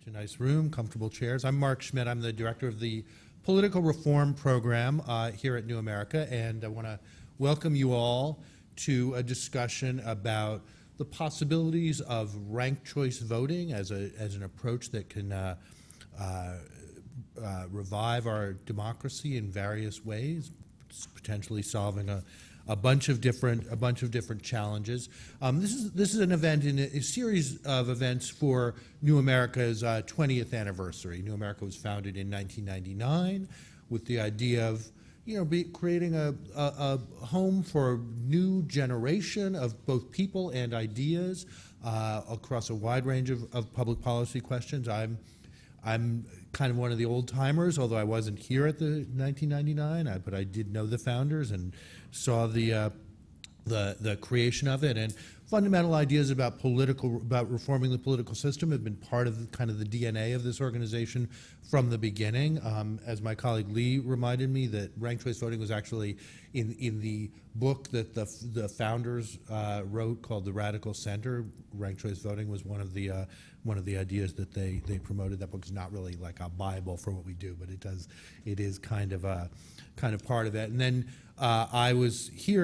Such a nice room, comfortable chairs. I'm Mark Schmidt. I'm the director of the Political Reform Program here at New America, and I want to welcome you all to a discussion about the possibilities of ranked choice voting as an approach that can revive our democracy in various ways, potentially solving a bunch of different challenges. This is an event in a series of events for New America's 20th anniversary. New America was founded in 1999 with the idea of creating a home for a new generation of both people and ideas across a wide range of public policy questions. I'm kind of one of the old timers, although I wasn't here at the 1999, but I did know the founders and saw the creation of it. And fundamental ideas about reforming the political system have been part of kind of the DNA of this organization from the beginning. As my colleague Lee reminded me, that ranked choice voting was actually in the book that the founders wrote called The Radical Center. Ranked choice voting was one of the ideas that they promoted. That book is not really like a Bible for what we do, but it is kind of part of it. And then I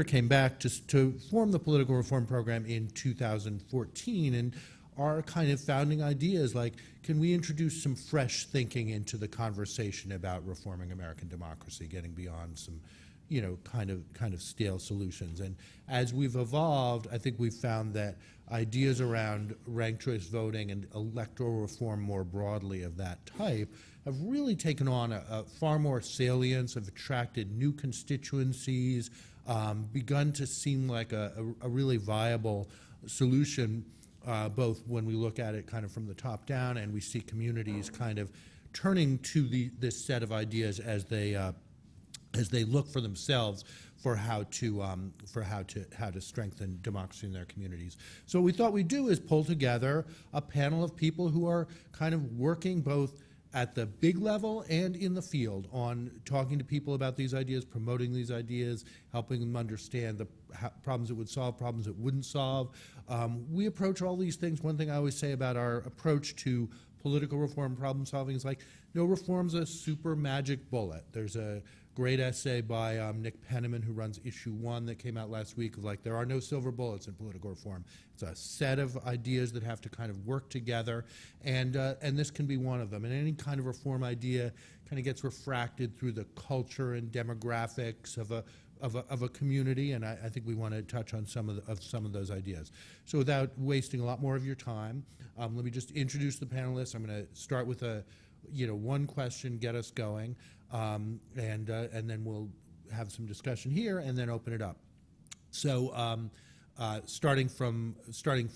came back to form the Political Reform Program in 2014, and our kind of founding ideas like, can we introduce some fresh thinking into the conversation about reforming American democracy, getting beyond some kind of stale solutions. And as we've evolved, I think we've found that ideas around ranked choice voting and electoral reform more broadly of that type have really taken on a far more salience, have attracted new constituencies, begun to seem like a really viable solution, both when we look at it kind of from the top down and we see communities kind of turning to this set of ideas as they look for themselves for how to strengthen democracy in their communities. So what we thought we'd do is pull together a panel of people who are kind of working both at the big level and in the field on talking to people about these ideas, promoting these ideas, helping them understand the problems it would solve, problems it wouldn't solve. We approach all these things. One thing I always say about our approach to political reform problem solving is like, no reform's a super magic bullet. There's a great essay by Nick Penniman, who runs Issue 1, that came out last week, of like, there are no silver bullets in political reform. It's a set of ideas that have to kind of work together, and this can be one of them. And any kind of reform idea kind of gets refracted through the culture and demographics of a community, and I think we want to touch on some of those ideas. So without wasting a lot more of your time, let me just introduce the panelists. I'm going to start with one question, get us going, and then we'll have some discussion here, and then open it up. So starting from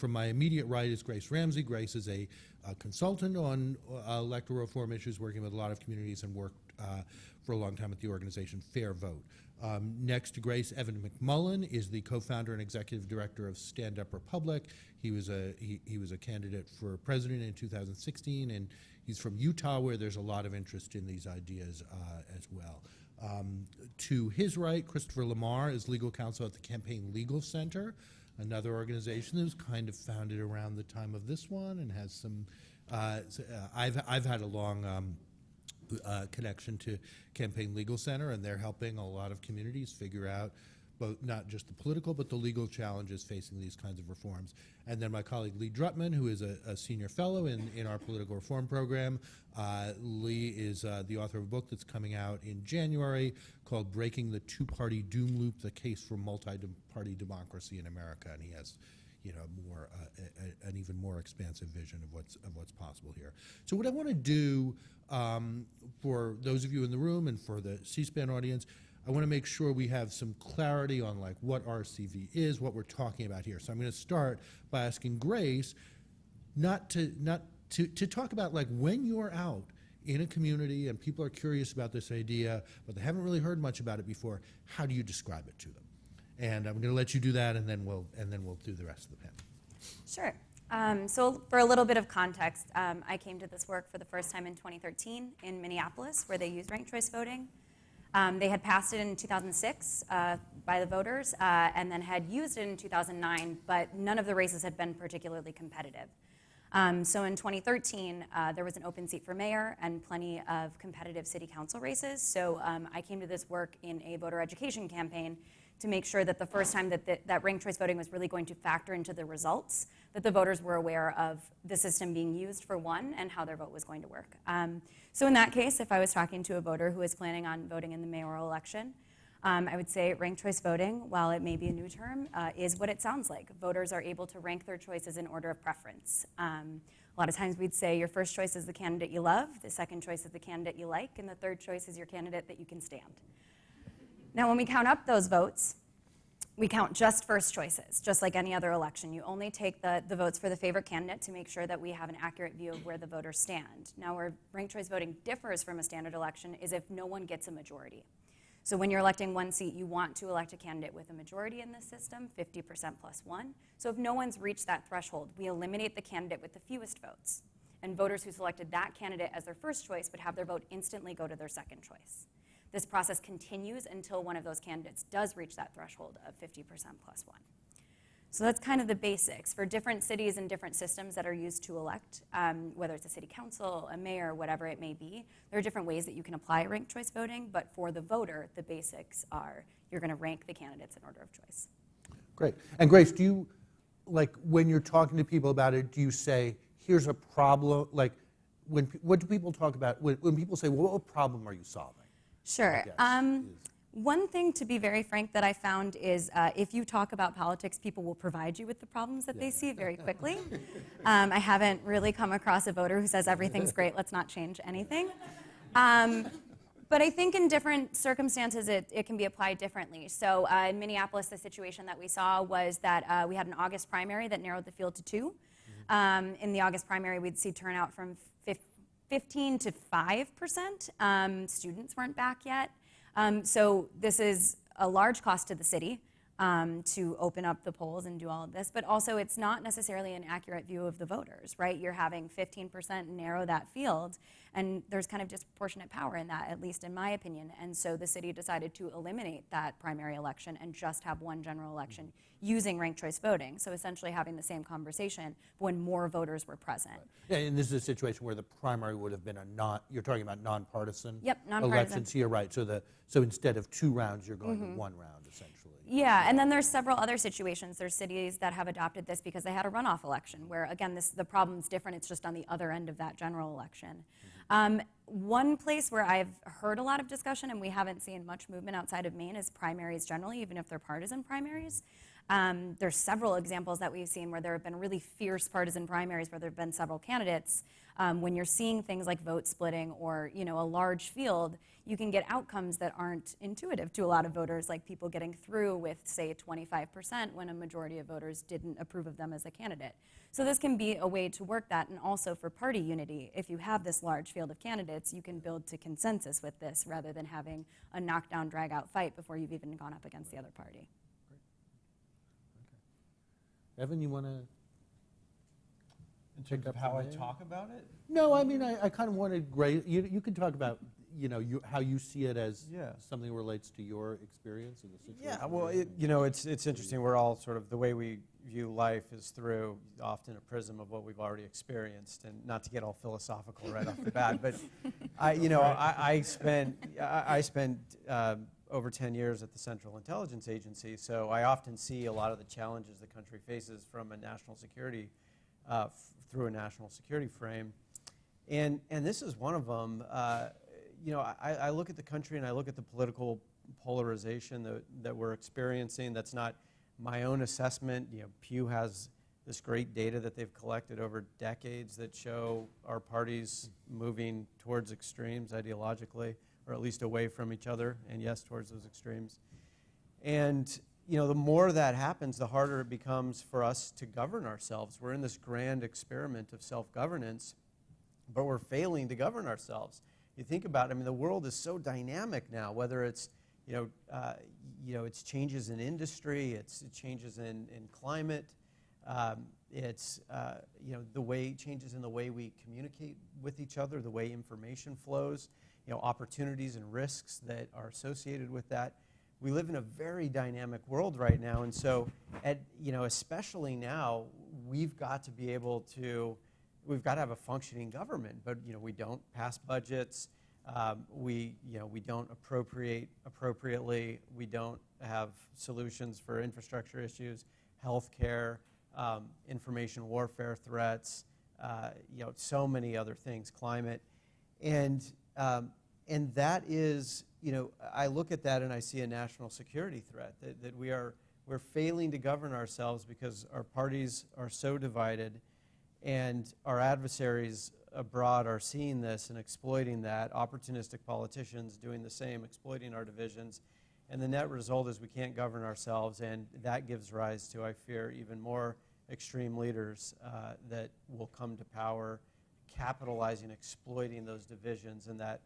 my immediate right is Grace Ramsey. Grace is a consultant on electoral reform issues, working with a lot of communities, and worked for a long time at the organization Fair Vote. Next to Grace, Evan McMullen is the co-founder and executive director of Stand Up Republic. He was a candidate for president in 2016, and he's from Utah, where there's a lot of interest in these ideas as well. To his right, Christopher Lamar is legal counsel at the Campaign Legal Center, another organization that was kind of founded around the time of this one and has some. I've had a long connection to Campaign Legal Center, and they're helping a lot of communities figure out both not just the political but the legal challenges facing these kinds of reforms. And then my colleague Lee Drutman, who is a senior fellow in our political reform program. Lee is the author of a book that's coming out in January called Breaking the Two-Party Doom Loop, The Case for Multi-Party Democracy in America, and he has an even more expansive vision of what's possible here. So what I want to do for those of you in the room and for the C-SPAN audience, I want to make sure we have some clarity on like what RCV is, what we're talking about here. So I'm going to start by asking Grace to talk about like when you're out in a community and people are curious about this idea, but they haven't really heard much about it before, how do you describe it to them? And I'm going to let you do that, and then we'll do the rest of the panel. Sure. So for a little bit of context, I came to this work for the first time in 2013 in Minneapolis, where they used ranked choice voting. They had passed it in 2006 by the voters, and then had used it in 2009, but none of the races had been particularly competitive. So in 2013, there was an open seat for mayor and plenty of competitive city council races. So I came to this work in a voter education campaign to make sure that the first time that ranked choice voting was really going to factor into the results, that the voters were aware of the system being used for one and how their vote was going to work. So in that case, if I was talking to a voter who is planning on voting in the mayoral election, I would say ranked choice voting, while it may be a new term, is what it sounds like. Voters are able to rank their choices in order of preference. A lot of times we'd say your first choice is the candidate you love, the second choice is the candidate you like, and the third choice is your candidate that you can stand. Now, when we count up those votes, we count just first choices, just like any other election. You only take the votes for the favorite candidate to make sure that we have an accurate view of where the voters stand. Now, where ranked choice voting differs from a standard election is if no one gets a majority. So when you're electing one seat, you want to elect a candidate with a majority in this system, 50% plus one. So if no one's reached that threshold, we eliminate the candidate with the fewest votes. And voters who selected that candidate as their first choice would have their vote instantly go to their second choice. This process continues until one of those candidates does reach that threshold of 50% plus one. So that's kind of the basics. For different cities and different systems that are used to elect, whether it's a city council, a mayor, whatever it may be, there are different ways that you can apply ranked choice voting, but for the voter, the basics are you're going to rank the candidates in order of choice. Great. And Grace, do you, like, when you're talking to people about it, do you say, here's a problem? Like, what do people talk about? When people say, well, what problem are you solving? Sure. One thing, to be very frank, that I found is if you talk about politics, people will provide you with the problems that they see very quickly. I haven't really come across a voter who says everything's great, let's not change anything. But I think in different circumstances, it can be applied differently. So in Minneapolis, the situation that we saw was that we had an August primary that narrowed the field to 2. In the August primary, we'd see turnout from 15 to 5%. Students weren't back yet. So this is a large cost to the city to open up the polls and do all of this, but also it's not necessarily an accurate view of the voters, right? You're having 15% narrow that field, and there's kind of disproportionate power in that, at least in my opinion. And so the city decided to eliminate that primary election and just have one general election using ranked choice voting. So essentially having the same conversation when more voters were present. Right. Yeah, and this is a situation where the primary would have been you're talking about nonpartisan nonpartisan elections here, right? So instead of 2 rounds, you're going to 1 round, essentially. Yeah, and then there's several other situations. There's cities that have adopted this because they had a runoff election where, again, the problem's different. It's just on the other end of that general election. One place where I've heard a lot of discussion and we haven't seen much movement outside of Maine is primaries generally, even if they're partisan primaries. There's several examples that we've seen where there have been really fierce partisan primaries where there have been several candidates. When you're seeing things like vote splitting or a large field, you can get outcomes that aren't intuitive to a lot of voters, like people getting through with, say, 25% when a majority of voters didn't approve of them as a candidate. So this can be a way to work that, and also for party unity. If you have this large field of candidates, you can build to consensus with this rather than having a knockdown, drag-out fight before you've even gone up against the other party. Evan, you want to? In terms of how I talk about it? No, I mean, I kind of wanted Grace. You can talk about, how you see it as something that relates to your experience in the situation. Yeah, well, it's interesting. We're all sort of, the way we view life is through often a prism of what we've already experienced, and not to get all philosophical right off the bat, but I spent over 10 years at the Central Intelligence Agency, so I often see a lot of the challenges the country faces from a national security, through a national security frame, and this is one of them. I look at the country and I look at the political polarization that we're experiencing. That's not my own assessment. Pew has this great data that they've collected over decades that show our parties moving towards extremes ideologically, or at least away from each other, and yes, towards those extremes. And the more that happens, the harder it becomes for us to govern ourselves. We're in this grand experiment of self-governance, but we're failing to govern ourselves. You think about it, the world is so dynamic now, whether it's, it's changes in industry, it's changes in climate, it's, changes in the way we communicate with each other, the way information flows, opportunities and risks that are associated with that. We live in a very dynamic world right now, and so, especially now, we've got to be able to we've got to have a functioning government, but we don't pass budgets. We don't appropriate appropriately. We don't have solutions for infrastructure issues, healthcare, information warfare threats, so many other things, climate, and that is, I look at that and I see a national security threat that we're failing to govern ourselves because our parties are so divided, and our adversaries abroad are seeing this and exploiting that, opportunistic politicians doing the same, exploiting our divisions, and the net result is we can't govern ourselves, and that gives rise to, I fear, even more extreme leaders that will come to power, capitalizing, exploiting those divisions and that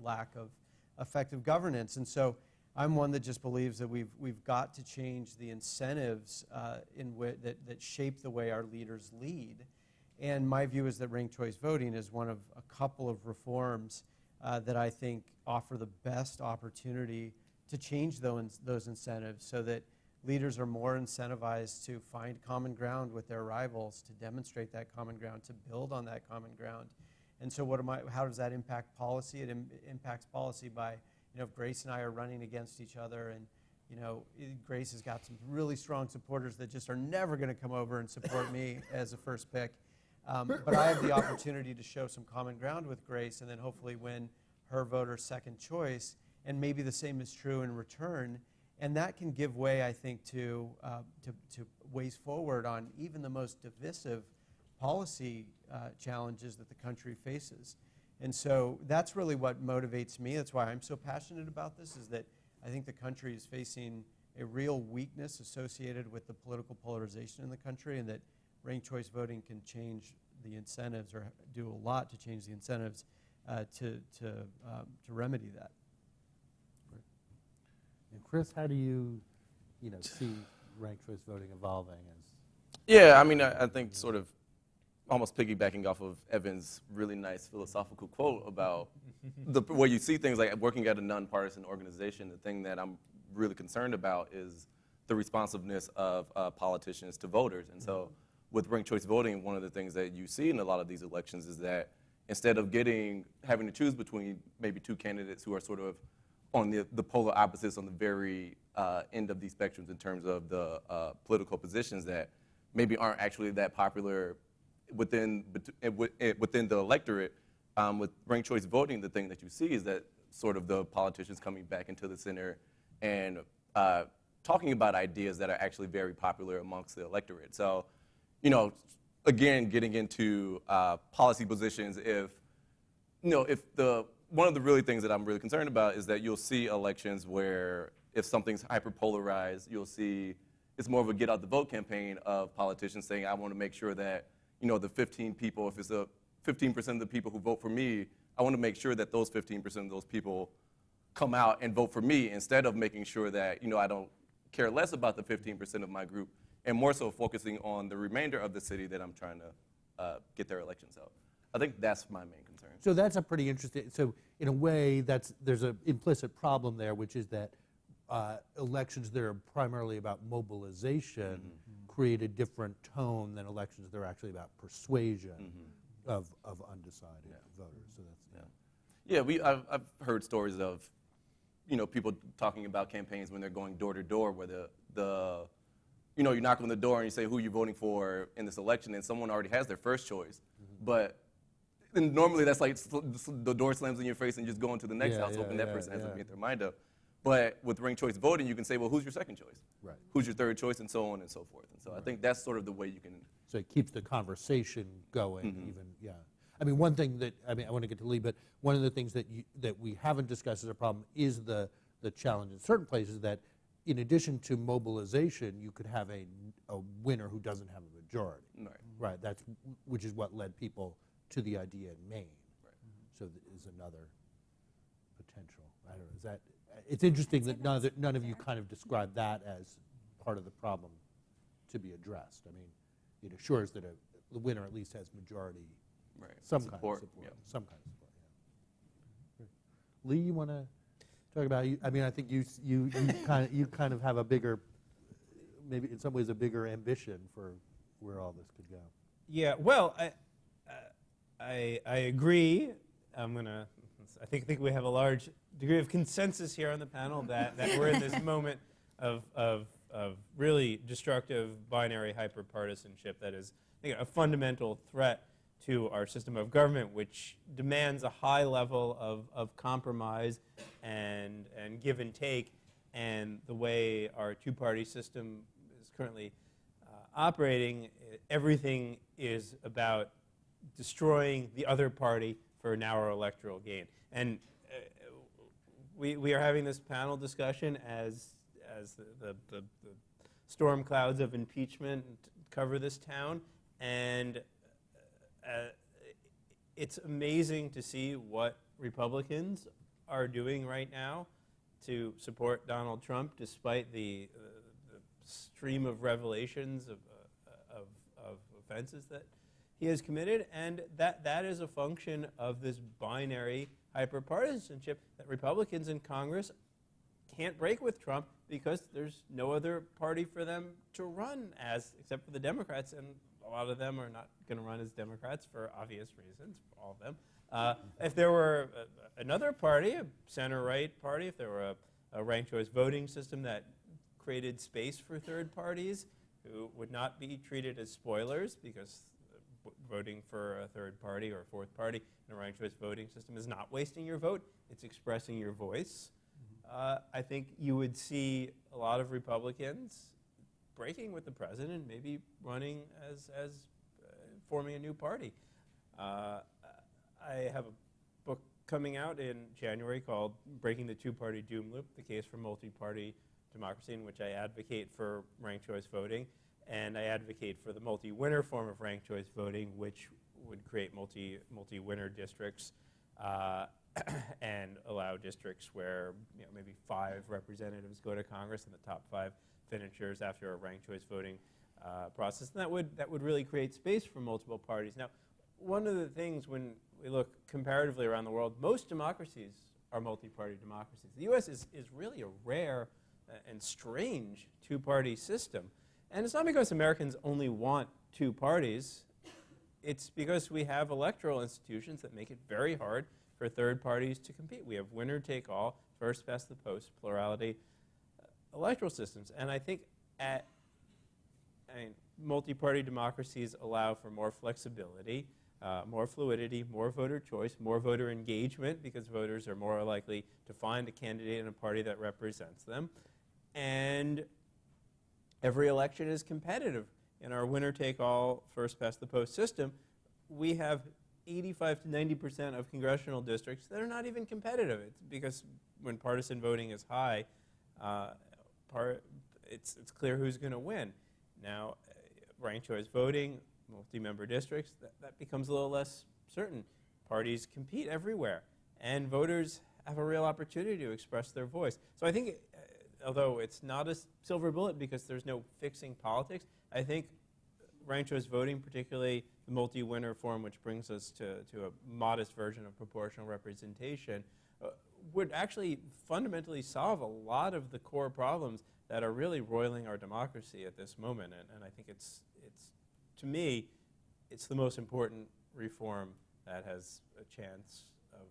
lack of effective governance. And so I'm one that just believes that we've got to change the incentives that shape the way our leaders lead. And my view is that ranked choice voting is one of a couple of reforms that I think offer the best opportunity to change those incentives so that leaders are more incentivized to find common ground with their rivals, to demonstrate that common ground, to build on that common ground. And so how does that impact policy? It impacts policy by, if Grace and I are running against each other, and Grace has got some really strong supporters that just are never going to come over and support me as a first pick. But I have the opportunity to show some common ground with Grace and then hopefully win her voter's second choice, and maybe the same is true in return. And that can give way, I think, to ways forward on even the most divisive policy challenges that the country faces. And so that's really what motivates me. That's why I'm so passionate about this, is that I think the country is facing a real weakness associated with the political polarization in the country, and that ranked choice voting can change the incentives, or do a lot to change the incentives to remedy that. And Chris, how do you see ranked choice voting evolving as? Yeah, I mean, I think sort of almost piggybacking off of Evan's really nice philosophical quote about the way you see things, like working at a nonpartisan organization, the thing that I'm really concerned about is the responsiveness of politicians to voters. And so with ranked choice voting, one of the things that you see in a lot of these elections is that instead of having to choose between maybe two candidates who are sort of on the polar opposites on the very end of these spectrums in terms of the political positions that maybe aren't actually that popular within the electorate, with ranked choice voting, the thing that you see is that sort of the politicians coming back into the center and talking about ideas that are actually very popular amongst the electorate. So, again, getting into policy positions, one of the really things that I'm really concerned about is that you'll see elections where if something's hyper-polarized, you'll see it's more of a get out the vote campaign of politicians saying, I want to make sure that, the 15 people, if it's 15% of the people who vote for me, I want to make sure that those 15% of those people come out and vote for me, instead of making sure that, I don't care less about the 15% of my group and more so focusing on the remainder of the city that I'm trying to get their elections out. I think that's my main concern. So that's a pretty interesting, so in a way there's an implicit problem there, which is that elections that are primarily about mobilization create a different tone than elections that are actually about persuasion of undecided voters. So that's I've heard stories of people talking about campaigns when they're going door to door, where you knock on the door and you say who you're voting for in this election, and someone already has their first choice, but and normally that's like the door slams in your face and just go into the next house, hoping that person hasn't made their mind up. But with ranked choice voting, you can say, well, who's your second choice? Right. Who's your third choice, and so on and so forth. And so I think that's sort of the way you can. So it keeps the conversation going, I mean, one thing that, I want to get to Lee, but one of the things that we haven't discussed as a problem is the challenge in certain places that, in addition to mobilization, you could have a winner who doesn't have a majority. Right. Right. Which is what led people to the idea in Maine. Right. So that is another potential. I don't know. Is that? It's interesting that none of you kind of describe that as part of the problem to be addressed. I mean, it assures that the winner at least has majority, some kind of support. Some kind of support. Yeah. Lee, you want to talk about? I think you kind of have a bigger, maybe in some ways a bigger ambition for where all this could go. Yeah. Well, I agree. I think we have a large degree of consensus here on the panel that we're in this moment of really destructive binary hyperpartisanship that is, I think, a fundamental threat to our system of government, which demands a high level of compromise and give and take. And the way our two-party system is currently operating, everything is about destroying the other party for narrow electoral gain. And we are having this panel discussion as the storm clouds of impeachment cover this town, and it's amazing to see what Republicans are doing right now to support Donald Trump, despite the stream of revelations of offenses that he has committed, and that is a function of this binary hyperpartisanship that Republicans in Congress can't break with Trump because there's no other party for them to run as, except for the Democrats, and a lot of them are not going to run as Democrats for obvious reasons, all of them. If there were another party, a center-right party, if there were a ranked choice voting system that created space for third parties who would not be treated as spoilers, because voting for a third party or a fourth party in a ranked choice voting system is not wasting your vote, it's expressing your voice. I think you would see a lot of Republicans breaking with the president, maybe running as forming a new party. I have a book coming out in January called Breaking the Two-Party Doom Loop, the Case for Multi-Party Democracy, in which I advocate for ranked choice voting, and I advocate for the multi-winner form of ranked choice voting, which would create multi-winner districts and allow districts where maybe 5 representatives go to Congress and the top 5 finishers after a ranked choice voting process. And that would really create space for multiple parties. Now, one of the things when we look comparatively around the world, most democracies are multi-party democracies. The U.S. is really a rare and strange two-party system. And it's not because Americans only want 2 parties. It's because we have electoral institutions that make it very hard for third parties to compete. We have winner-take-all, first-past-the-post, plurality electoral systems. And I think multi-party democracies allow for more flexibility, more fluidity, more voter choice, more voter engagement, because voters are more likely to find a candidate in a party that represents them. And every election is competitive. In our winner-take-all, first-past-the-post system, we have 85 to 90% of congressional districts that are not even competitive. It's because when partisan voting is high, it's clear who's going to win. Now, ranked choice voting, multi-member districts, that becomes a little less certain. Parties compete everywhere, and voters have a real opportunity to express their voice. So I think, although it's not a silver bullet because there's no fixing politics, I think ranked choice voting, particularly the multi-winner form, which brings us to a modest version of proportional representation, would actually fundamentally solve a lot of the core problems that are really roiling our democracy at this moment. And I think it's to me, it's the most important reform that has a chance of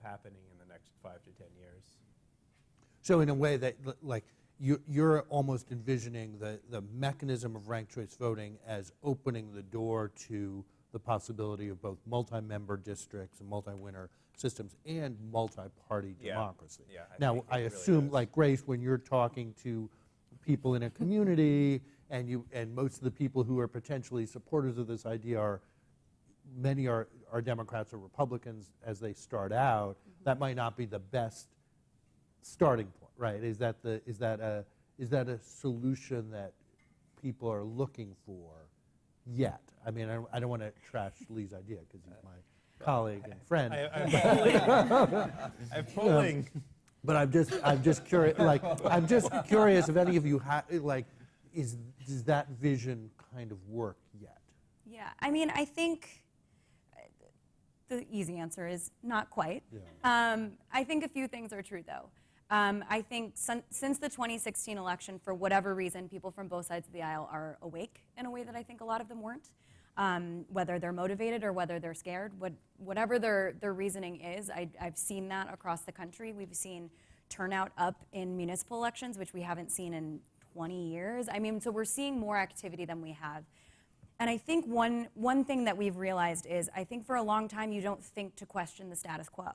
happening in the next 5 to 10 years. So in a way that, like, you're almost envisioning the mechanism of ranked choice voting as opening the door to the possibility of both multi-member districts and multi-winner systems and multi-party democracy. Yeah, Now, I assume, like Grace, when you're talking to people in a community, and most of the people who are potentially supporters of this idea many are Democrats or Republicans as they start out, that might not be the best starting point, right? Is that a solution that people are looking for yet? I mean, I don't want to trash Lee's idea because he's my colleague and friend. I'm polling. But I'm just curious. Like, I'm just curious if any of you does that vision kind of work yet? Yeah, I mean, I think the easy answer is not quite. Yeah. I think a few things are true, though. I think since the 2016 election, for whatever reason, people from both sides of the aisle are awake in a way that I think a lot of them weren't. whether they're motivated or whether they're scared. Whatever their reasoning is, I've seen that across the country. We've seen turnout up in municipal elections, which we haven't seen in 20 years. I mean, so we're seeing more activity than we have. And I think one thing that we've realized is, I think for a long time you don't think to question the status quo.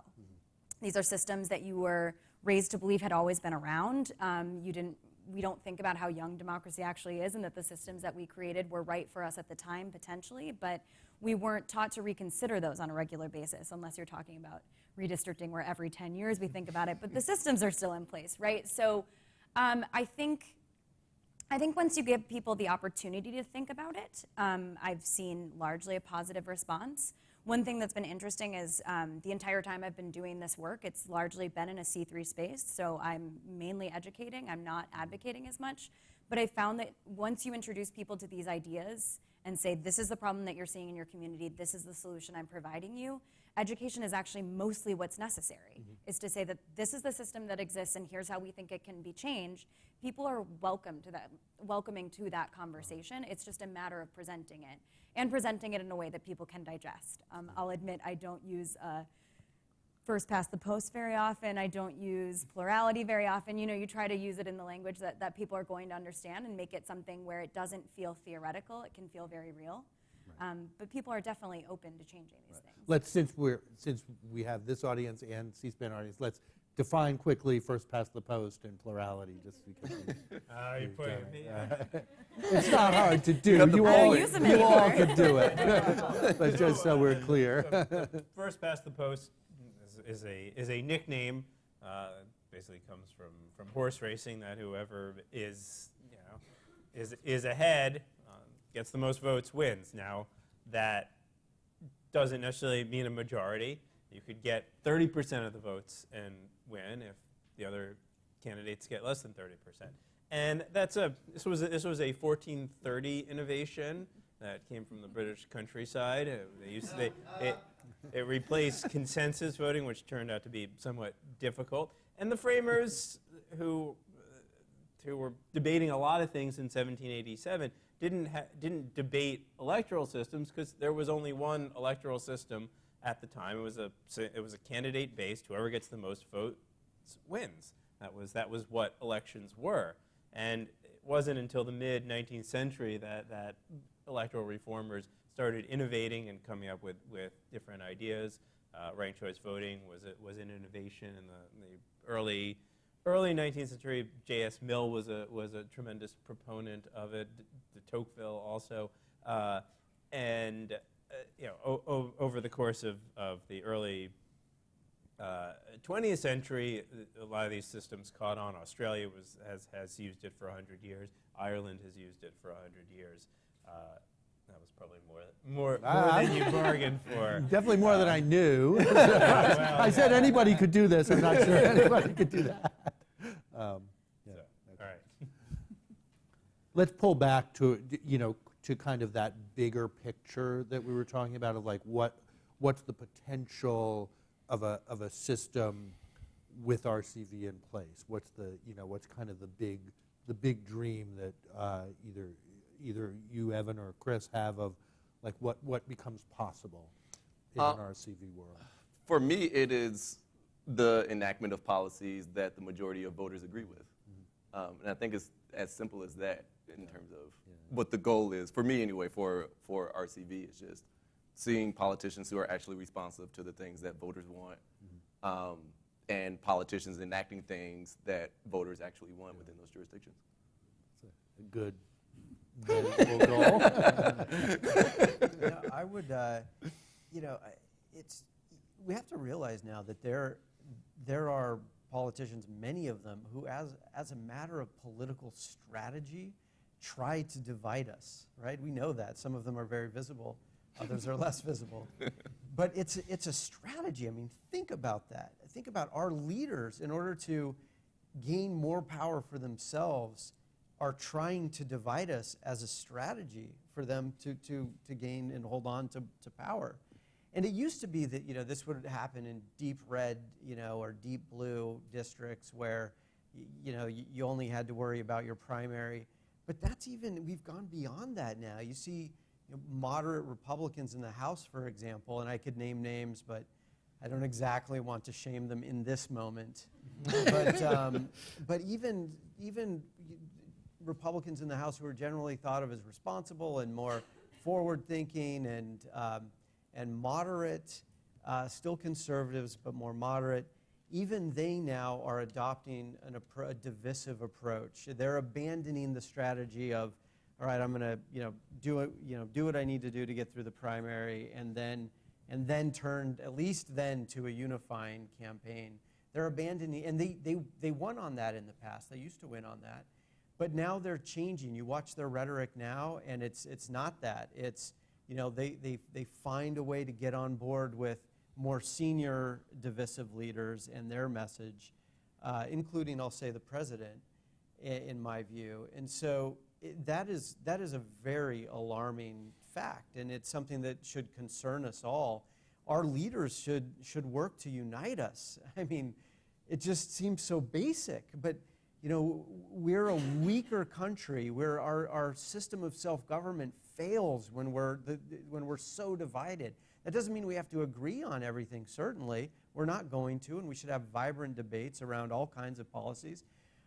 These are systems that you were raised to believe had always been around. We don't think about how young democracy actually is, and that the systems that we created were right for us at the time, potentially, but we weren't taught to reconsider those on a regular basis, unless you're talking about redistricting, where every 10 years we think about it, but the systems are still in place, right? So I think once you give people the opportunity to think about it, I've seen largely a positive response. One thing that's been interesting is the entire time I've been doing this work, it's largely been in a C3 space, so I'm mainly educating, I'm not advocating as much, but I found that once you introduce people to these ideas and say, this is the problem that you're seeing in your community, this is the solution I'm providing you, education is actually mostly what's necessary, is to say that this is the system that exists and here's how we think it can be changed. People are welcoming to that conversation. It's just a matter of presenting it, and presenting it in a way that people can digest. I'll admit I don't use first past the post very often. I don't use plurality very often. You know, you try to use it in the language that people are going to understand and make it something where it doesn't feel theoretical. It can feel very real. But people are definitely open to changing these things. Since we have this audience and C-SPAN audience, let's define quickly first past the post and plurality, just because. You're putting me. It's not hard to do. You all could do it. But just so we're clear. First past the post is a nickname. Basically comes from horse racing, that whoever is ahead gets the most votes wins. Now, that doesn't necessarily mean a majority. You could get 30% of the votes and win if the other candidates get less than 30%. And this was a 1430 innovation that came from the British countryside. It replaced consensus voting, which turned out to be somewhat difficult. And the framers, who were debating a lot of things in 1787, didn't debate electoral systems, because there was only one electoral system at the time. It was a candidate based. Whoever gets the most votes wins. That was what elections were. And it wasn't until the mid 19th century that electoral reformers started innovating and coming up with different ideas. Ranked choice voting was an innovation in the early 19th century. J.S. Mill was a tremendous proponent of it. De Tocqueville also, and over the course of the early 20th century, a lot of these systems caught on. Australia has used it for 100 years. Ireland has used it for 100 years. That was probably more than you bargained for. Definitely more than I knew. I said anybody could do this. I'm not sure anybody could do that. All right. Let's pull back to kind of that bigger picture that we were talking about, of like what's the potential of a system with RCV in place? What's kind of the big dream that either you, Evan, or Chris have of like what becomes possible in an RCV world? For me, it is the enactment of policies that the majority of voters agree with. And I think it's as simple as that in terms of what the goal is. For me anyway, for RCV, it's just seeing politicians who are actually responsive to the things that voters want, and politicians enacting things that voters actually want within those jurisdictions. A good goal. I would, we have to realize now that there are politicians, many of them, who as a matter of political strategy try to divide us, right? We know that. Some of them are very visible, others are less visible. But it's a strategy. I mean, think about that. Think about our leaders, in order to gain more power for themselves, are trying to divide us as a strategy for them to gain and hold on to power. And it used to be that this would happen in deep red or deep blue districts where you only had to worry about your primary. But we've gone beyond that now. You see moderate Republicans in the House, for example, and I could name names, but I don't exactly want to shame them in this moment. But even Republicans in the House who are generally thought of as responsible and more forward-thinking and moderate, still conservatives, but more moderate, even they now are adopting a divisive approach. They're abandoning the strategy of, all right, I'm going to do what I need to do to get through the primary, and then turn at least then to a unifying campaign. They're abandoning, and they won on that in the past. They used to win on that, but now they're changing. You watch their rhetoric now, and it's not that. It's they find a way to get on board with more senior divisive leaders and their message, including, I'll say, the president, in my view. And so that is a very alarming fact, and it's something that should concern us all. Our leaders should work to unite us. I mean, it just seems so basic, but we're a weaker country where our system of self-government fails when we're so divided. That doesn't mean we have to agree on everything, certainly. We're not going to, and we should have vibrant debates around all kinds of policies,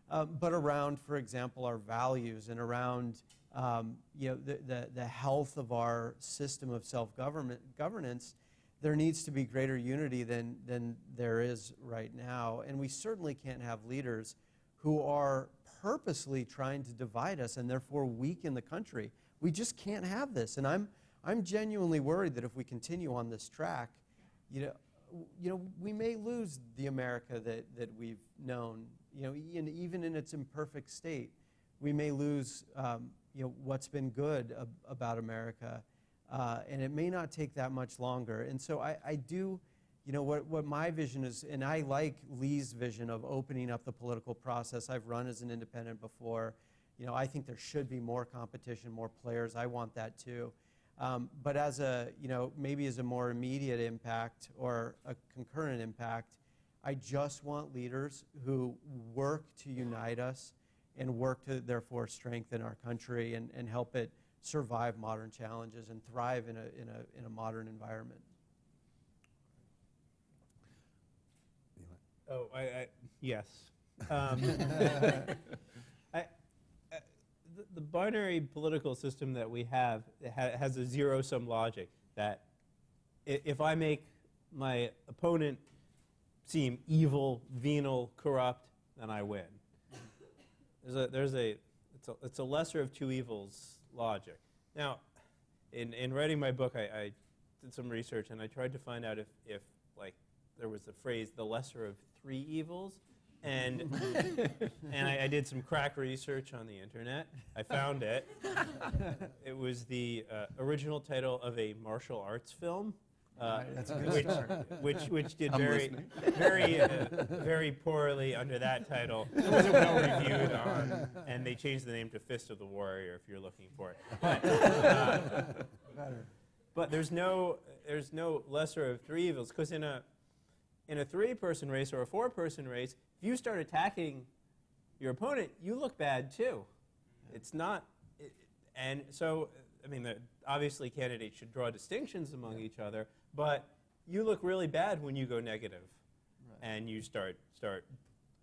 but around, for example, our values and around the health of our system of self-governance. There needs to be greater unity than there is right now, and we certainly can't have leaders who are purposely trying to divide us and therefore weaken the country. We just can't have this, and I'm genuinely worried that if we continue on this track, we may lose the America that we've known. Even in its imperfect state, we may lose what's been good about America, and it may not take that much longer. And so I do, what my vision is, and I like Lee's vision of opening up the political process. I've run as an independent before. I think there should be more competition, more players. I want that too. But as maybe as a more immediate impact or a concurrent impact, I just want leaders who work to unite us and work to therefore strengthen our country and help it survive modern challenges and thrive in a modern environment. Oh, yes. The binary political system that we have has a zero-sum logic that if I make my opponent seem evil, venal, corrupt, then I win. It's a lesser of two evils logic. Now, in writing my book, I did some research and I tried to find out if there was the phrase "the lesser of three evils," and I did some crack research on the internet. I found it. It was the original title of a martial arts film. That's a good start. Which did I'm very poorly under that title. It wasn't well reviewed on, and they changed the name to Fist of the Warrior if you're looking for it. But there's no lesser of three evils, because in a three-person race or a four-person race, if you start attacking your opponent, you look bad too. It's not, and so I mean, obviously candidates should draw distinctions among each other, but you look really bad when you go negative, and you start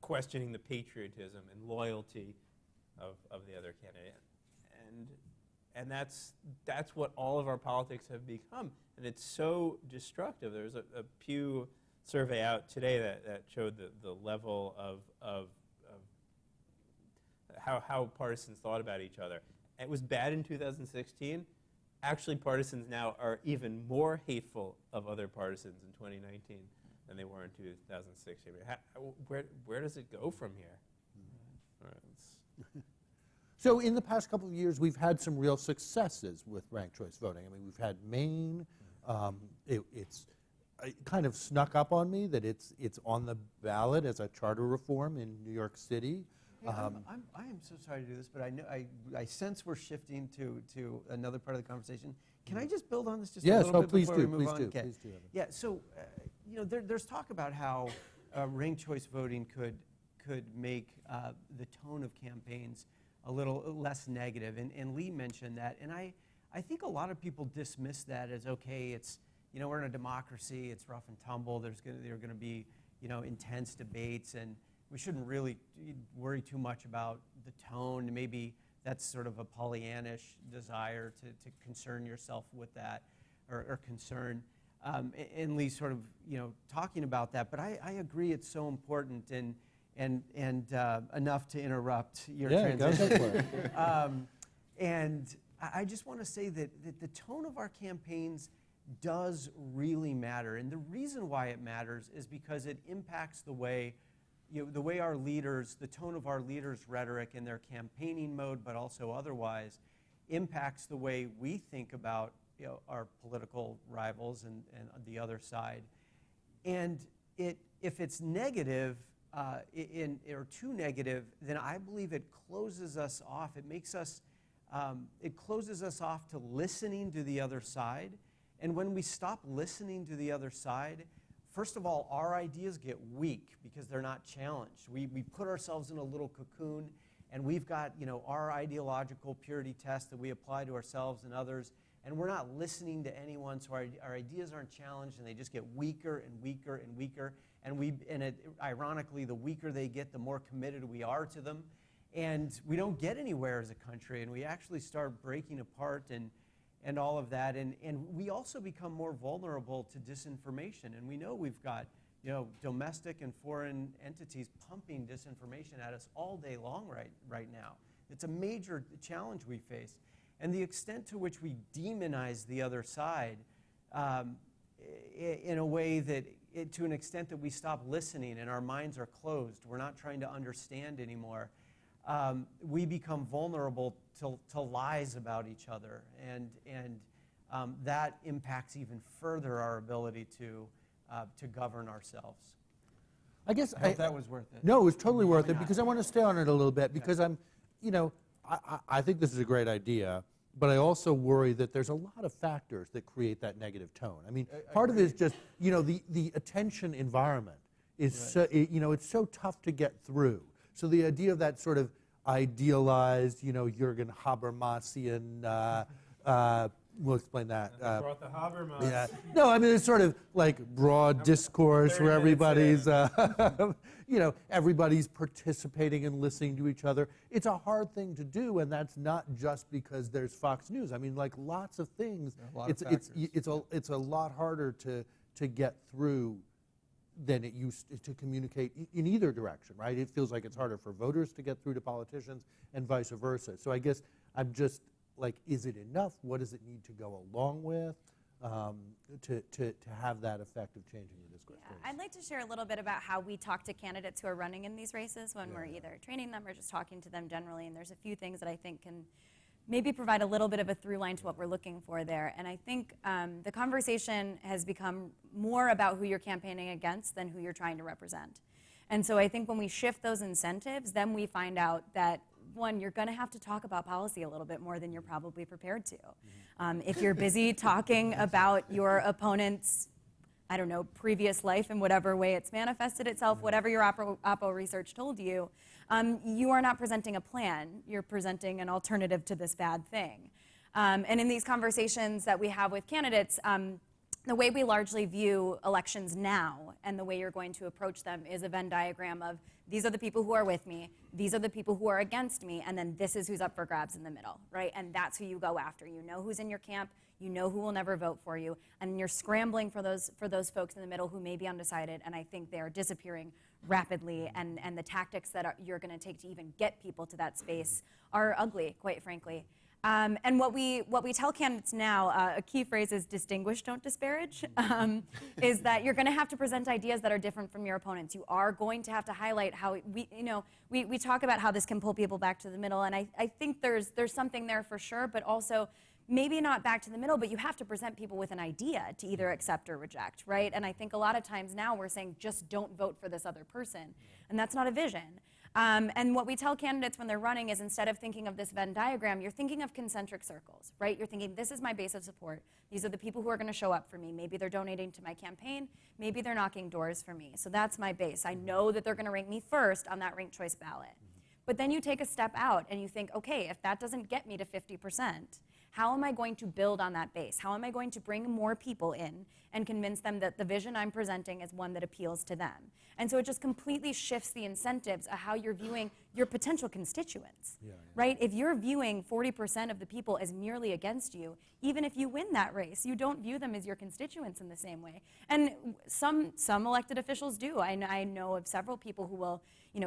questioning the patriotism and loyalty of the other candidate, and that's what all of our politics have become, and it's so destructive. There's a Pew survey out today that showed the level of how partisans thought about each other. It was bad in 2016. Actually, partisans now are even more hateful of other partisans in 2019 than they were in 2016. I mean, where does it go from here? All right, So in the past couple of years, we've had some real successes with ranked choice voting. I mean, we've had Maine. It kind of snuck up on me that it's on the ballot as a charter reform in New York City. Hey, I am so sorry to do this, but I sense we're shifting to another part of the conversation. Can I just build on this just a little bit before we move on? Okay. Please do. Yeah. So, there's talk about how ranked choice voting could make the tone of campaigns a little less negative, and Lee mentioned that, and I think a lot of people dismiss that as, okay, it's, you know, we're in a democracy, it's rough and tumble, there are going to be, you know, intense debates, and we shouldn't really worry too much about the tone. Maybe that's sort of a Pollyannish desire to concern yourself with that, or concern. And Lee sort of, you know, talking about that, but I agree it's so important, and enough to interrupt your transition. Go for it. And I just want to say that the tone of our campaigns does really matter, and the reason why it matters is because it impacts the way, you know, the way our leaders, the tone of our leaders' rhetoric in their campaigning mode, but also otherwise, impacts the way we think about, you know, our political rivals and the other side. And if it's negative, or too negative, then I believe it closes us off. It makes us, it closes us off to listening to the other side. And when we stop listening to the other side, first of all, our ideas get weak because they're not challenged. We put ourselves in a little cocoon, and we've got, you know, our ideological purity test that we apply to ourselves and others, and we're not listening to anyone, so our ideas aren't challenged, and they just get weaker and weaker and weaker. And ironically, the weaker they get, the more committed we are to them. And we don't get anywhere as a country, and we actually start breaking apart and all of that. And we also become more vulnerable to disinformation. And we know we've got, you know, domestic and foreign entities pumping disinformation at us all day long right now. It's a major challenge we face. And the extent to which we demonize the other side in a way that, to an extent that we stop listening and our minds are closed, we're not trying to understand anymore, we become vulnerable to lies about each other. And that impacts even further our ability to govern ourselves. I guess I hope that was worth it. No, it was totally worth it, because I want to stay on it a little bit, because I'm, you know, I think this is a great idea, but I also worry that there's a lot of factors that create that negative tone. I mean, part of it is just, you know, the attention environment is, so, you know, it's so tough to get through. So the idea of that sort of idealized, you know, Jürgen Habermasian, we'll explain that. Brought the Habermas. Yeah. No, I mean, it's sort of like broad discourse where everybody's, you know, everybody's participating and listening to each other. It's a hard thing to do, and that's not just because there's Fox News. I mean, like lots of things, it's a lot harder to get through than it used to communicate in either direction, right? It feels like it's harder for voters to get through to politicians and vice versa. So I guess I'm just like, is it enough? What does it need to go along with to have that effect of changing the discourse? Yeah, I'd like to share a little bit about how we talk to candidates who are running in these races when we're either training them or just talking to them generally. And there's a few things that I think can maybe provide a little bit of a through line to what we're looking for there. And I think the conversation has become more about who you're campaigning against than who you're trying to represent. And so I think when we shift those incentives, then we find out that, one, you're going to have to talk about policy a little bit more than you're probably prepared to. If you're busy talking about your opponent's, I don't know, previous life in whatever way it's manifested itself, whatever your Oppo research told you, you are not presenting a plan. You're presenting an alternative to this bad thing. And in these conversations that we have with candidates, the way we largely view elections now and the way you're going to approach them is a Venn diagram of these are the people who are with me, these are the people who are against me, and then this is who's up for grabs in the middle, right? And that's who you go after. You know who's in your camp, you know who will never vote for you, and you're scrambling for those folks in the middle who may be undecided, and I think they're disappearing rapidly, and the tactics that you're going to take to even get people to that space are ugly, quite frankly. And what we tell candidates now, a key phrase is distinguish, don't disparage, is that you're going to have to present ideas that are different from your opponents. You are going to have to highlight how we talk about how this can pull people back to the middle, and I think there's something there for sure, but also maybe not back to the middle, but you have to present people with an idea to either accept or reject, right? And I think a lot of times now we're saying just don't vote for this other person, and that's not a vision. And what we tell candidates when they're running is instead of thinking of this Venn diagram, you're thinking of concentric circles, right? You're thinking, this is my base of support. These are the people who are going to show up for me. Maybe they're donating to my campaign. Maybe they're knocking doors for me. So that's my base. I know that they're going to rank me first on that ranked choice ballot. But then you take a step out and you think, okay, if that doesn't get me to 50%, how am I going to build on that base? How am I going to bring more people in and convince them that the vision I'm presenting is one that appeals to them? And so it just completely shifts the incentives of how you're viewing your potential constituents, right? If you're viewing 40% of the people as merely against you, even if you win that race, you don't view them as your constituents in the same way. And some elected officials do. I know of several people who will,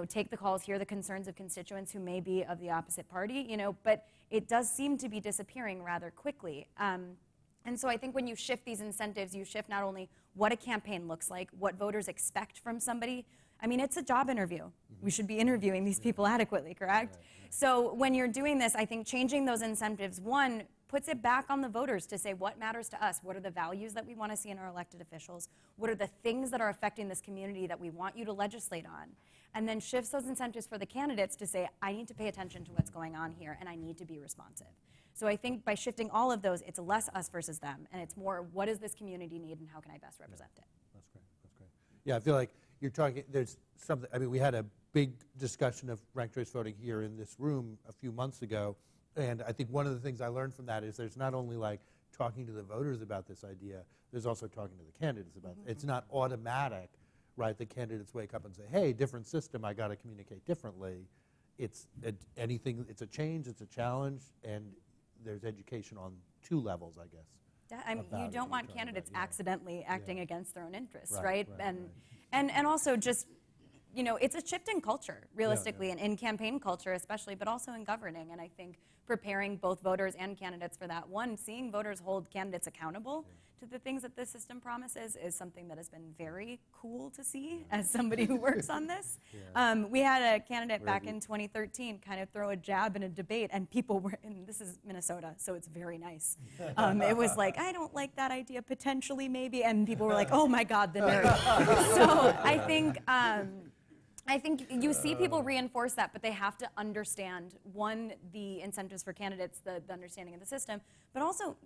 take the calls, hear the concerns of constituents who may be of the opposite party, but it does seem to be disappearing rather quickly. And so I think when you shift these incentives, you shift not only what a campaign looks like, what voters expect from somebody. I mean, it's a job interview. We should be interviewing these people adequately, correct? So when you're doing this, I think changing those incentives, one, puts it back on the voters to say what matters to us, what are the values that we want to see in our elected officials, what are the things that are affecting this community that we want you to legislate on, and then shifts those incentives for the candidates to say, I need to pay attention to what's going on here and I need to be responsive. So I think by shifting all of those, it's less us versus them, and it's more what does this community need and how can I best represent it? That's great. That's great. Yeah, I feel like you're talking. There's something. I mean, we had a big discussion of ranked choice voting here in this room a few months ago, and I think one of the things I learned from that is there's not only like talking to the voters about this idea. There's also talking to the candidates about it. It's not automatic, right? The candidates wake up and say, "Hey, different system. I got to communicate differently." It's anything. It's a change. It's a challenge, and there's education on two levels, I guess. Yeah, I mean, you don't want candidates accidentally acting against their own interests, Right, right? right, And also just, it's a shift in culture, realistically, and in campaign culture especially, but also in governing. And I think preparing both voters and candidates for that, one, seeing voters hold candidates accountable to the things that this system promises is something that has been very cool to see as somebody who works on this. We had a candidate back in 2013 kind of throw a jab in a debate, and people were, and this is Minnesota, so it's very nice. It was like, I don't like that idea, potentially maybe, and people were like, oh my God, the nerd. So I think you see people reinforce that, but they have to understand, one, the incentives for candidates, the understanding of the system, but also,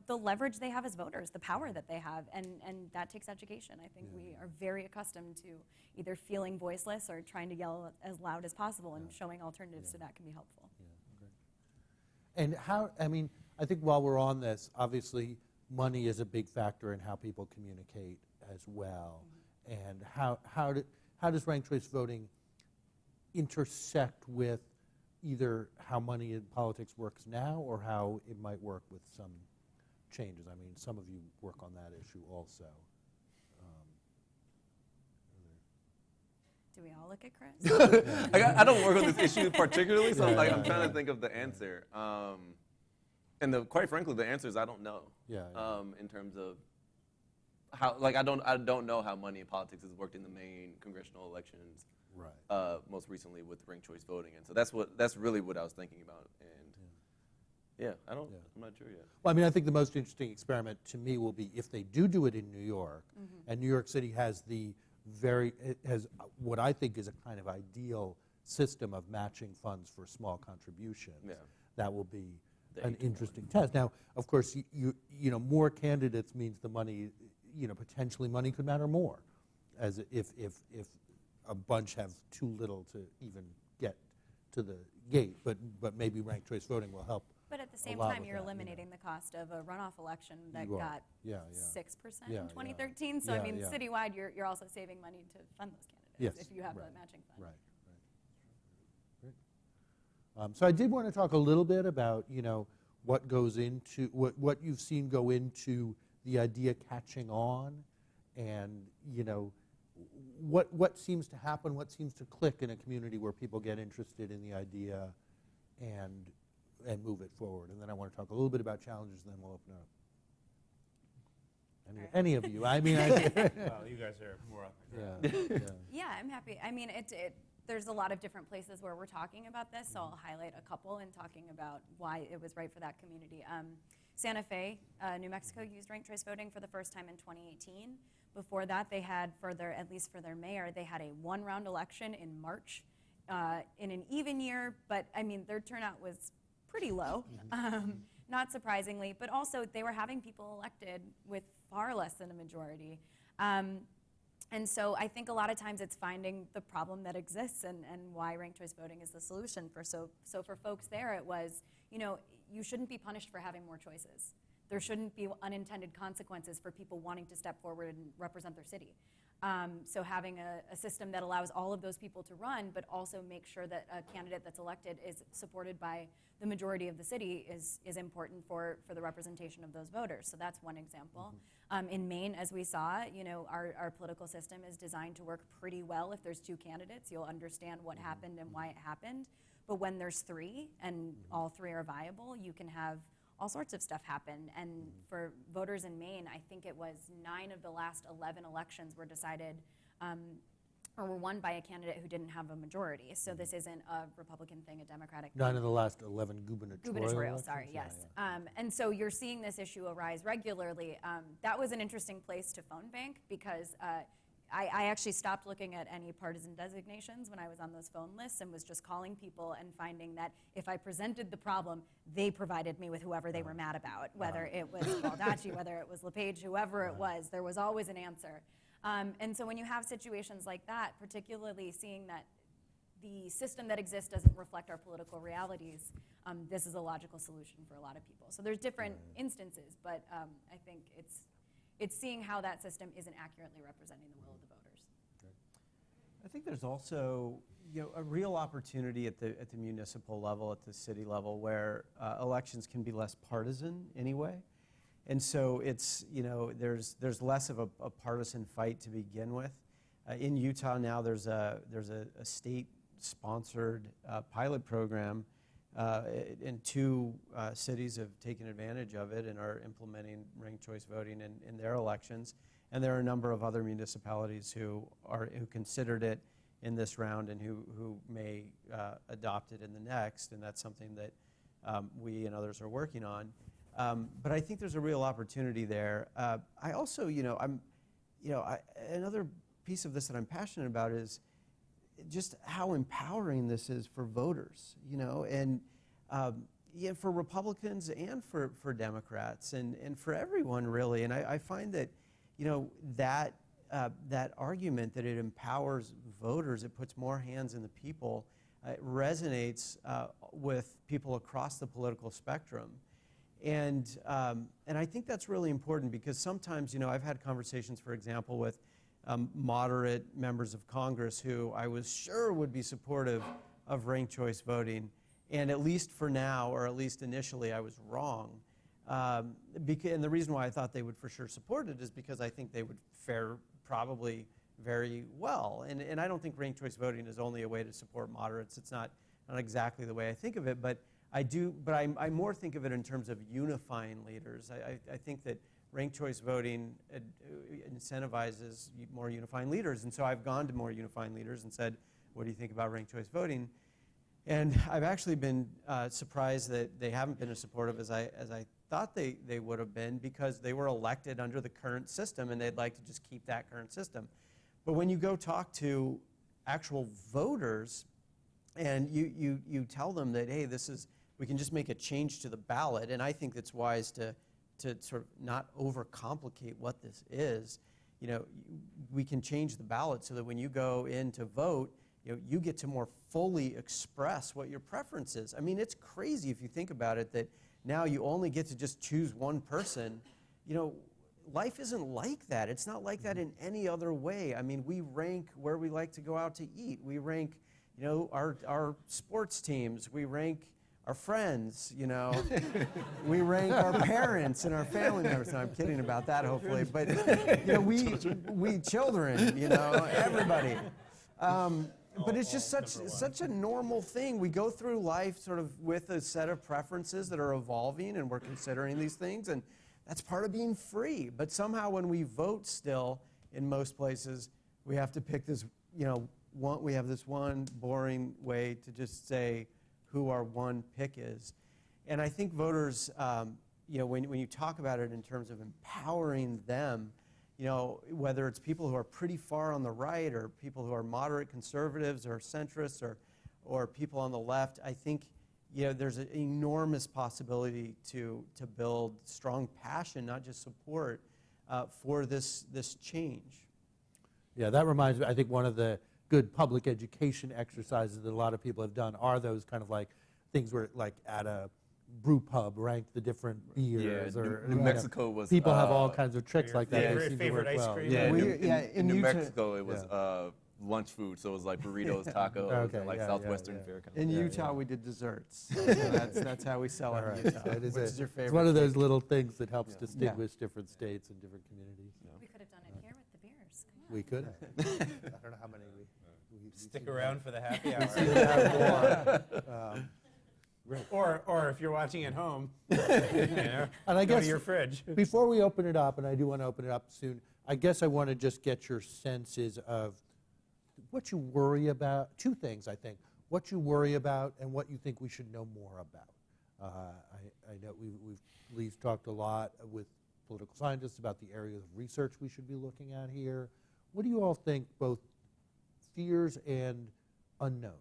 the leverage they have as voters, the power that they have, and that takes education. I think we are very accustomed to either feeling voiceless or trying to yell as loud as possible, and showing alternatives to that can be helpful. And how, I mean, I think while we're on this, obviously money is a big factor in how people communicate as well. And how does ranked choice voting intersect with either how money in politics works now or how it might work with some changes? I mean, some of you work on that issue also. Do we all look at Chris? I don't work on this issue particularly, so I'm trying to think of the answer. And quite frankly, the answer is I don't know. In terms of how, I don't know how money in politics has worked in the Maine congressional elections. Right. Most recently with ranked choice voting, and so that's really what I was thinking about. And I'm not sure yet. Well, I mean, I think the most interesting experiment to me will be if they do it in New York, and New York City has has what I think is a kind of ideal system of matching funds for small contributions. That will be an interesting test. Now, of course, more candidates means the money, potentially money could matter more, as if a bunch have too little to even get to the gate. But maybe ranked choice voting will help. But at the same time, you're eliminating the cost of a runoff election that got 6% in 2013. So I mean, citywide, you're also saving money to fund those candidates if you have a matching fund. Great. So I did want to talk a little bit about what goes into what you've seen go into the idea catching on, and what seems to happen, what seems to click in a community where people get interested in the idea and move it forward. And then I want to talk a little bit about challenges, and then we'll open it up. Any of you? I mean, well, you guys are more up. Yeah, I'm happy. I mean, there's a lot of different places where we're talking about this, so I'll highlight a couple in talking about why it was right for that community. Santa Fe, New Mexico, used ranked choice voting for the first time in 2018. Before that, they had, at least for their mayor, they had a one-round election in March in an even year, but I mean, their turnout was pretty low, not surprisingly, but also they were having people elected with far less than a majority. And so I think a lot of times it's finding the problem that exists and why ranked choice voting is the solution for. So for folks there, it was, you shouldn't be punished for having more choices. There shouldn't be unintended consequences for people wanting to step forward and represent their city. So having a system that allows all of those people to run, but also make sure that a candidate that's elected is supported by the majority of the city is important for the representation of those voters. So that's one example. In Maine, as we saw, our political system is designed to work pretty well. If there's 2 candidates, you'll understand what happened and why it happened. But when there's 3 and all 3 are viable, you can have all sorts of stuff happen. And for voters in Maine, I think it was 9 of the last 11 elections were decided or were won by a candidate who didn't have a majority. So this isn't a Republican thing, a Democratic thing. 9 of the last 11 gubernatorial elections? Sorry, yes. And so you're seeing this issue arise regularly. That was an interesting place to phone bank because I actually stopped looking at any partisan designations when I was on those phone lists and was just calling people and finding that if I presented the problem, they provided me with whoever they were mad about, whether it was Baldacci, whether it was LePage, whoever it was, there was always an answer. And so when you have situations like that, particularly seeing that the system that exists doesn't reflect our political realities, this is a logical solution for a lot of people. So there's different instances, but I think it's seeing how that system isn't accurately representing the will of the voters. I think there's also a real opportunity at the municipal level, at the city level, where elections can be less partisan anyway. And so it's, there's less of a partisan fight to begin with. In Utah now there's a state-sponsored pilot program, and 2 cities have taken advantage of it and are implementing ranked choice voting in their elections. And there are a number of other municipalities who considered it in this round and who may adopt it in the next, and that's something that we and others are working on. But I think there's a real opportunity there. I also, another piece of this that I'm passionate about is just how empowering this is for voters, and for Republicans and for Democrats and for everyone really. And I find that, that argument that it empowers voters, it puts more hands in the people, it resonates with people across the political spectrum. And I think that's really important because sometimes, I've had conversations, for example, with moderate members of Congress who I was sure would be supportive of ranked choice voting. And at least for now, or at least initially, I was wrong. And the reason why I thought they would for sure support it is because I think they would fare probably very well. And I don't think ranked choice voting is only a way to support moderates. It's not exactly the way I think of it, but I more think of it in terms of unifying leaders. I think that ranked choice voting incentivizes more unifying leaders. And so I've gone to more unifying leaders and said, what do you think about ranked choice voting? And I've actually been surprised that they haven't been as supportive as I thought they would have been, because they were elected under the current system and they'd like to just keep that current system. But when you go talk to actual voters and you tell them that, hey, we can just make a change to the ballot, and I think it's wise to sort of not overcomplicate what this is. We can change the ballot so that when you go in to vote, you get to more fully express what your preference is. I mean, it's crazy if you think about it that now you only get to just choose one person. Life isn't like that. It's not like that in any other way. I mean, we rank where we like to go out to eat. We rank, our sports teams. We rank our friends, we rank our parents and our family members. No, I'm kidding about that, hopefully. But, we children, everybody. But it's just such a normal thing. We go through life sort of with a set of preferences that are evolving, and we're considering these things, and that's part of being free. But somehow when we vote still, in most places, we have to pick this, we have this one boring way to just say who our one pick is. And I think voters, when you talk about it in terms of empowering them, whether it's people who are pretty far on the right or people who are moderate conservatives or centrists or people on the left, I think there's an enormous possibility to build strong passion, not just support, for this change. Yeah, that reminds me, I think one of the good public education exercises that a lot of people have done are those kind of like things where, like at a brew pub rank the different beers, Yeah, or New you know, Mexico was. people have all kinds of tricks your like that. They favorite- seem to favorite work ice well. cream. Yeah, in New Utah- Mexico, it was lunch food, so it was like burritos, tacos, Okay, and like yeah, Southwestern yeah. fare kind In of. Utah, we did desserts. So that's how we sell All it right. in Utah. So it is Which a- is your favorite? It's one of those steak? little things that helps Yeah. distinguish different states and different communities. We could have done it here with the beers. Come on. We could have. I don't know how many we Stick around for the happy hour. have more. Or if you're watching at home, you know, And I go guess to your fridge. before we open it up, and I do want to open it up soon, I guess I want to just get your senses of what you worry about. Two things, I think. What you worry about and what you think we should know more about. I know Lee's talked a lot with political scientists about the areas of research we should be looking at here. What do you all think, both fears and unknowns,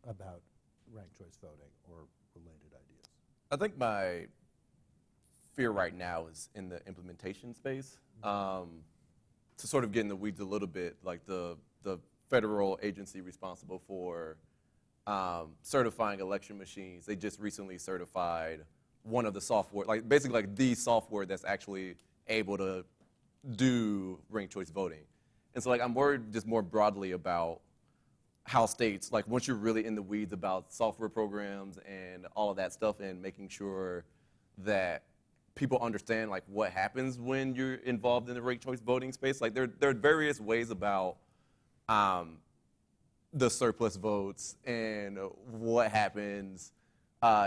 about ranked choice voting or related ideas? I think my fear right now is in the implementation space. To sort of get in the weeds a little bit, like the federal agency responsible for certifying election machines, they just recently certified one of the software, like basically like the software that's actually able to do ranked choice voting. And so like I'm worried just more broadly about how states, like once you're really in the weeds about software programs and all of that stuff and making sure that people understand like what happens when you're involved in the ranked choice voting space. Like there are various ways about the surplus votes and what happens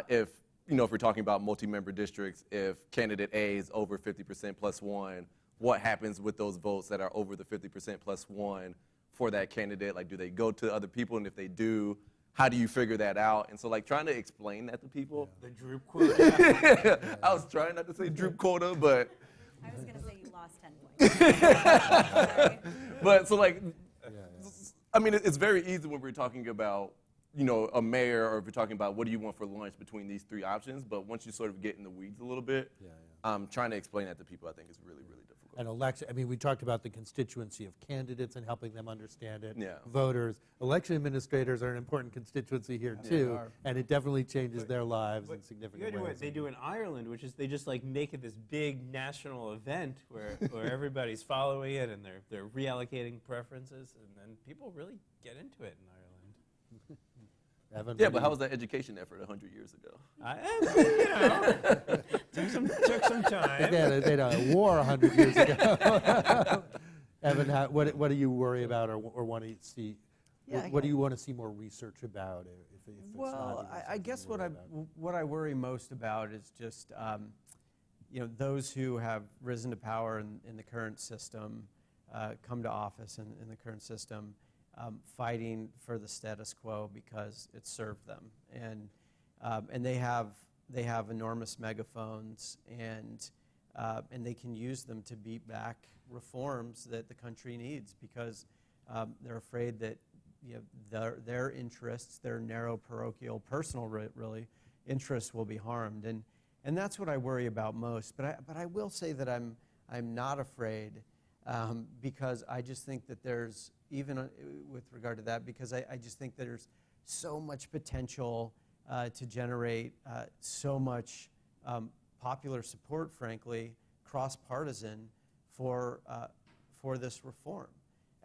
if, you know, if we're talking about multi-member districts, if candidate A is over 50% plus one, what happens with those votes that are over the 50% plus one for that candidate? Like, do they go to other people? And if they do, how do you figure that out? And so, like, trying to explain that to people. The droop quota. I was trying not to say droop quota, but I was going to say you lost 10 points. Sorry. but so like, I mean, it's very easy when we're talking about, you know, a mayor, or if we're talking about what do you want for lunch between these three options. But once you sort of get in the weeds a little bit, trying to explain that to people, I think is really, really difficult. And election, I mean, we talked about the constituency of candidates and helping them understand it. Yeah. Voters, election administrators are an important constituency here too, and it definitely changes their lives in You significant gotta do ways. what they do in Ireland, which is they just like make it this big national event where everybody's following it and they're reallocating preferences, and then people really get into it in Ireland. Evan, Yeah, what but do how you- was that education effort 100 years ago? You know, took some time. They had a war 100 years ago. Evan, what do you worry about or want to see? Yeah, What do you want to see more research about? If it's not Well, even I something guess you what worry I about? what I worry most about is just you know, those who have risen to power in the current system, come to office in the current system, fighting for the status quo because it served them, and they have enormous megaphones, and they can use them to beat back reforms that the country needs because they're afraid that, you know, their interests, their narrow parochial personal really interests will be harmed, and that's what I worry about most. But I will say that I'm not afraid because I just think that there's, even with regard to that, because I just think there's so much potential to generate so much popular support, frankly, cross-partisan for this reform.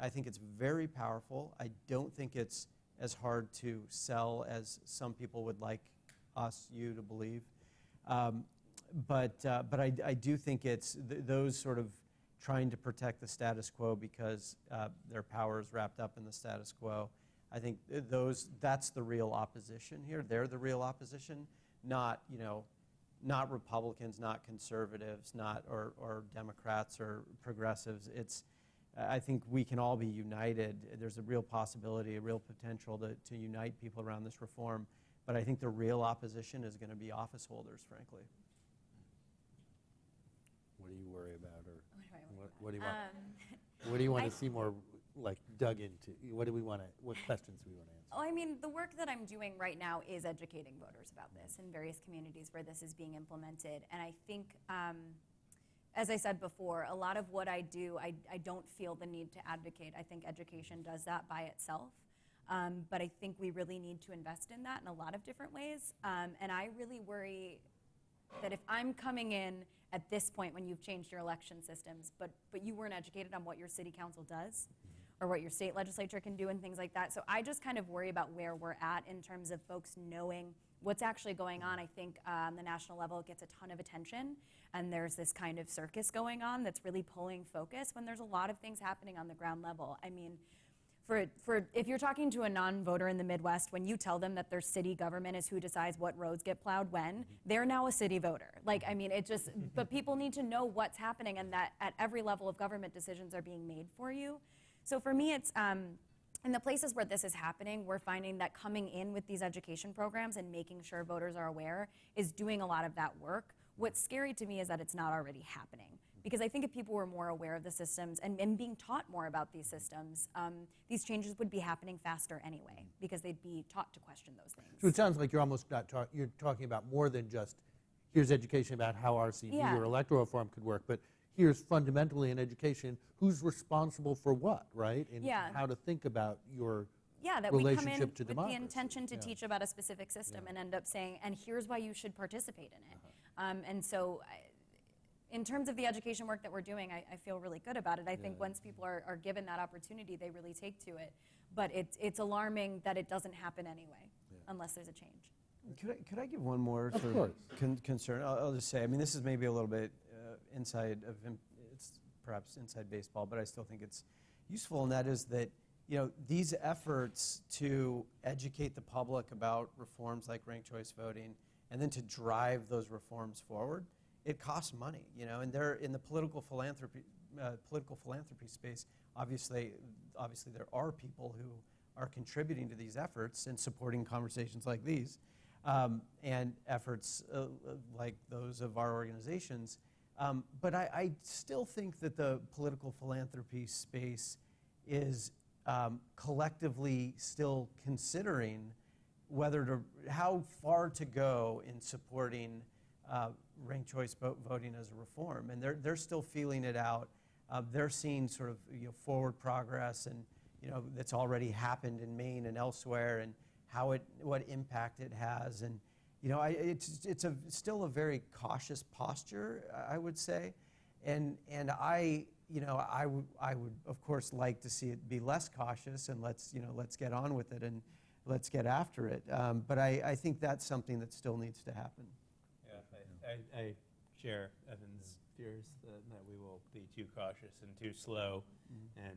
I think it's very powerful. I don't think it's as hard to sell as some people would like you to believe. But I do think it's those sort of trying to protect the status quo because their power is wrapped up in the status quo. I think that's the real opposition here. They're the real opposition, not, you know, not Republicans, not conservatives, not or Democrats or progressives. I think we can all be united. There's a real possibility, a real potential to unite people around this reform. But I think the real opposition is going to be office holders, frankly. What do you worry about, or What do I worry what do you want? about? What do you want I- to see more like dug into? What do we want to? What questions do we want to answer? Oh, I mean, the work that I'm doing right now is educating voters about this in various communities where this is being implemented. And I think, as I said before, a lot of what I do, I don't feel the need to advocate. I think education does that by itself. But I think we really need to invest in that in a lot of different ways. And I really worry that if I'm coming in at this point when you've changed your election systems, but you weren't educated on what your city council does or what your state legislature can do and things like that. So I just kind of worry about where we're at in terms of folks knowing what's actually going on. I think on the national level it gets a ton of attention, and there's this kind of circus going on that's really pulling focus when there's a lot of things happening on the ground level. I mean, for if you're talking to a non-voter in the Midwest, when you tell them that their city government is who decides what roads get plowed when, they're now a city voter. Like, I mean, it just, but people need to know what's happening and that at every level of government decisions are being made for you. So for me, it's, in the places where this is happening, we're finding that coming in with these education programs and making sure voters are aware is doing a lot of that work. What's scary to me is that it's not already happening. Because I think if people were more aware of the systems and being taught more about these systems, these changes would be happening faster anyway, because they'd be taught to question those things. So it sounds like you're almost not you're talking about more than just here's education about how RCV Yeah. or electoral reform could work, but here's fundamentally an education who's responsible for what, right? And Yeah. how to think about your Yeah, that we come in relationship with to the democracy. intention to Yeah. teach about a specific system and end up saying, and here's why you should participate in it. And so in terms of the education work that we're doing, I feel really good about it. I think once people are given that opportunity, they really take to it. But it's alarming that it doesn't happen anyway, unless there's a change. Could I give one more Of sort course. of concern? I'll just say, I mean, this is maybe a little bit inside of, it's perhaps inside baseball, but I still think it's useful, and that is that, you know, these efforts to educate the public about reforms like ranked choice voting and then to drive those reforms forward, it costs money, you know, and they're in the political philanthropy space. Obviously there are people who are contributing to these efforts and supporting conversations like these, and efforts like those of our organizations. But I still think that the political philanthropy space is collectively still considering how far to go in supporting ranked choice voting as a reform, and they're still feeling it out. They're seeing sort of forward progress, and that's already happened in Maine and elsewhere, and what impact it has, and it's still a very cautious posture, I would say, and I would of course like to see it be less cautious, and let's get on with it and let's get after it. But I think that's something that still needs to happen. Yeah, I share Evan's fears that we will be too cautious and too slow, and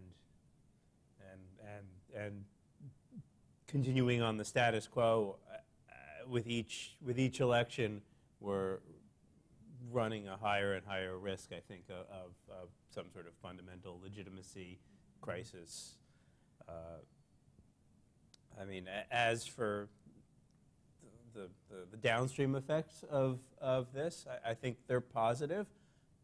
continuing on the status quo. With each election, we're running a higher and higher risk, I think, of some sort of fundamental legitimacy crisis. I mean, as for the downstream effects of this, I think they're positive.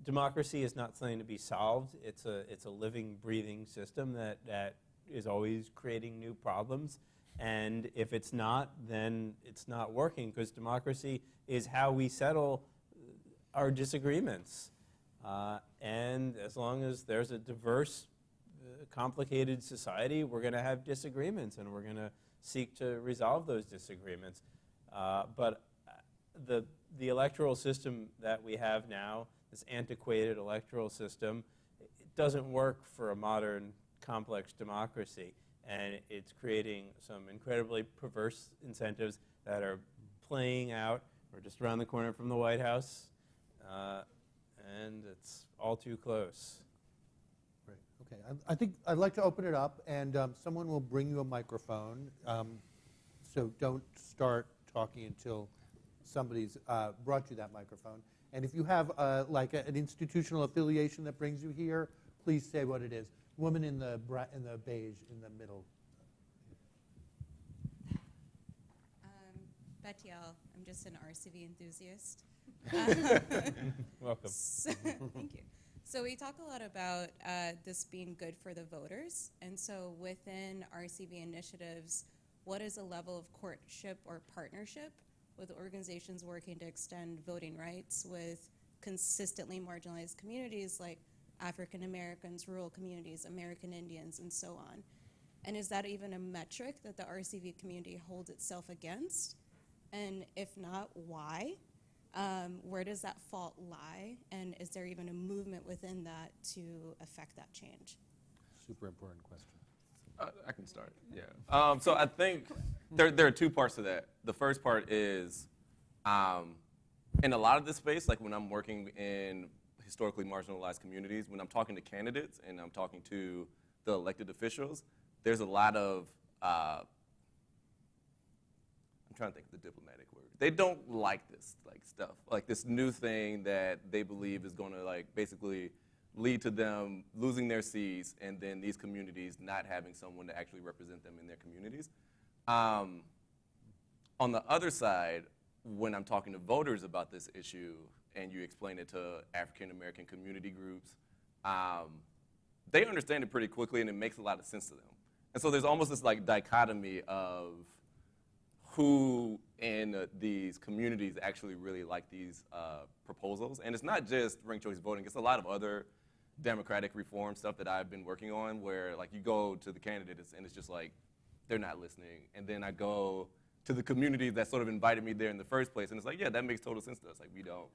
Democracy is not something to be solved. It's a living, breathing system that is always creating new problems. And if it's not, then it's not working, because democracy is how we settle our disagreements. And as long as there's a diverse, complicated society, we're going to have disagreements, and we're going to seek to resolve those disagreements. But the electoral system that we have now, this antiquated electoral system, it doesn't work for a modern, complex democracy. And it's creating some incredibly perverse incentives that are playing out. We're just around the corner from the White House, and it's all too close. Great. Okay. I think I'd like to open it up, and someone will bring you a microphone. So don't start talking until somebody's brought you that microphone. And if you have like an institutional affiliation that brings you here, please say what it is. Woman in the beige in the middle. Betiel, I'm just an RCV enthusiast. Welcome. Thank you. So we talk a lot about this being good for the voters, and so within RCV initiatives, what is a level of courtship or partnership with organizations working to extend voting rights with consistently marginalized communities like African Americans, rural communities, American Indians, and so on? And is that even a metric that the RCV community holds itself against? And if not, why? Where does that fault lie? And is there even a movement within that to affect that change? Super important question. I can start, yeah. So I think there are two parts to that. The first part is, in a lot of this space, like when I'm working in historically marginalized communities, when I'm talking to candidates and I'm talking to the elected officials, there's a lot of, I'm trying to think of the diplomatic word. They don't like this stuff, like this new thing that they believe is going to basically lead to them losing their seats and then these communities not having someone to actually represent them in their communities. On the other side, when I'm talking to voters about this issue and you explain it to African American community groups, they understand it pretty quickly and it makes a lot of sense to them. And so there's almost this dichotomy of who in these communities actually really like these proposals. And it's not just ranked choice voting, it's a lot of other democratic reform stuff that I've been working on where you go to the candidates and it's just they're not listening. And then I go to the community that sort of invited me there in the first place and it's yeah, that makes total sense to us. We don't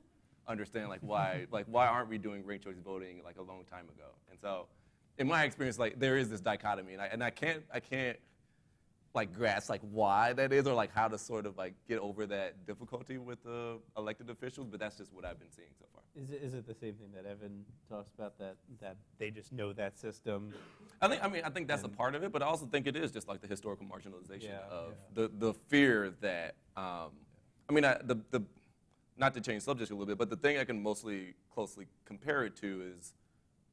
understand why aren't we doing ranked choice voting a long time ago? And so in my experience, there is this dichotomy and I can't grasp why that is or how to sort of get over that difficulty with the elected officials, but that's just what I've been seeing so far. Is it the same thing that Evan talks about, that they just know that system? I think that's a part of it, but I also think it is just the historical marginalization of yeah. the fear that, not to change subject a little bit, but the thing I can mostly closely compare it to is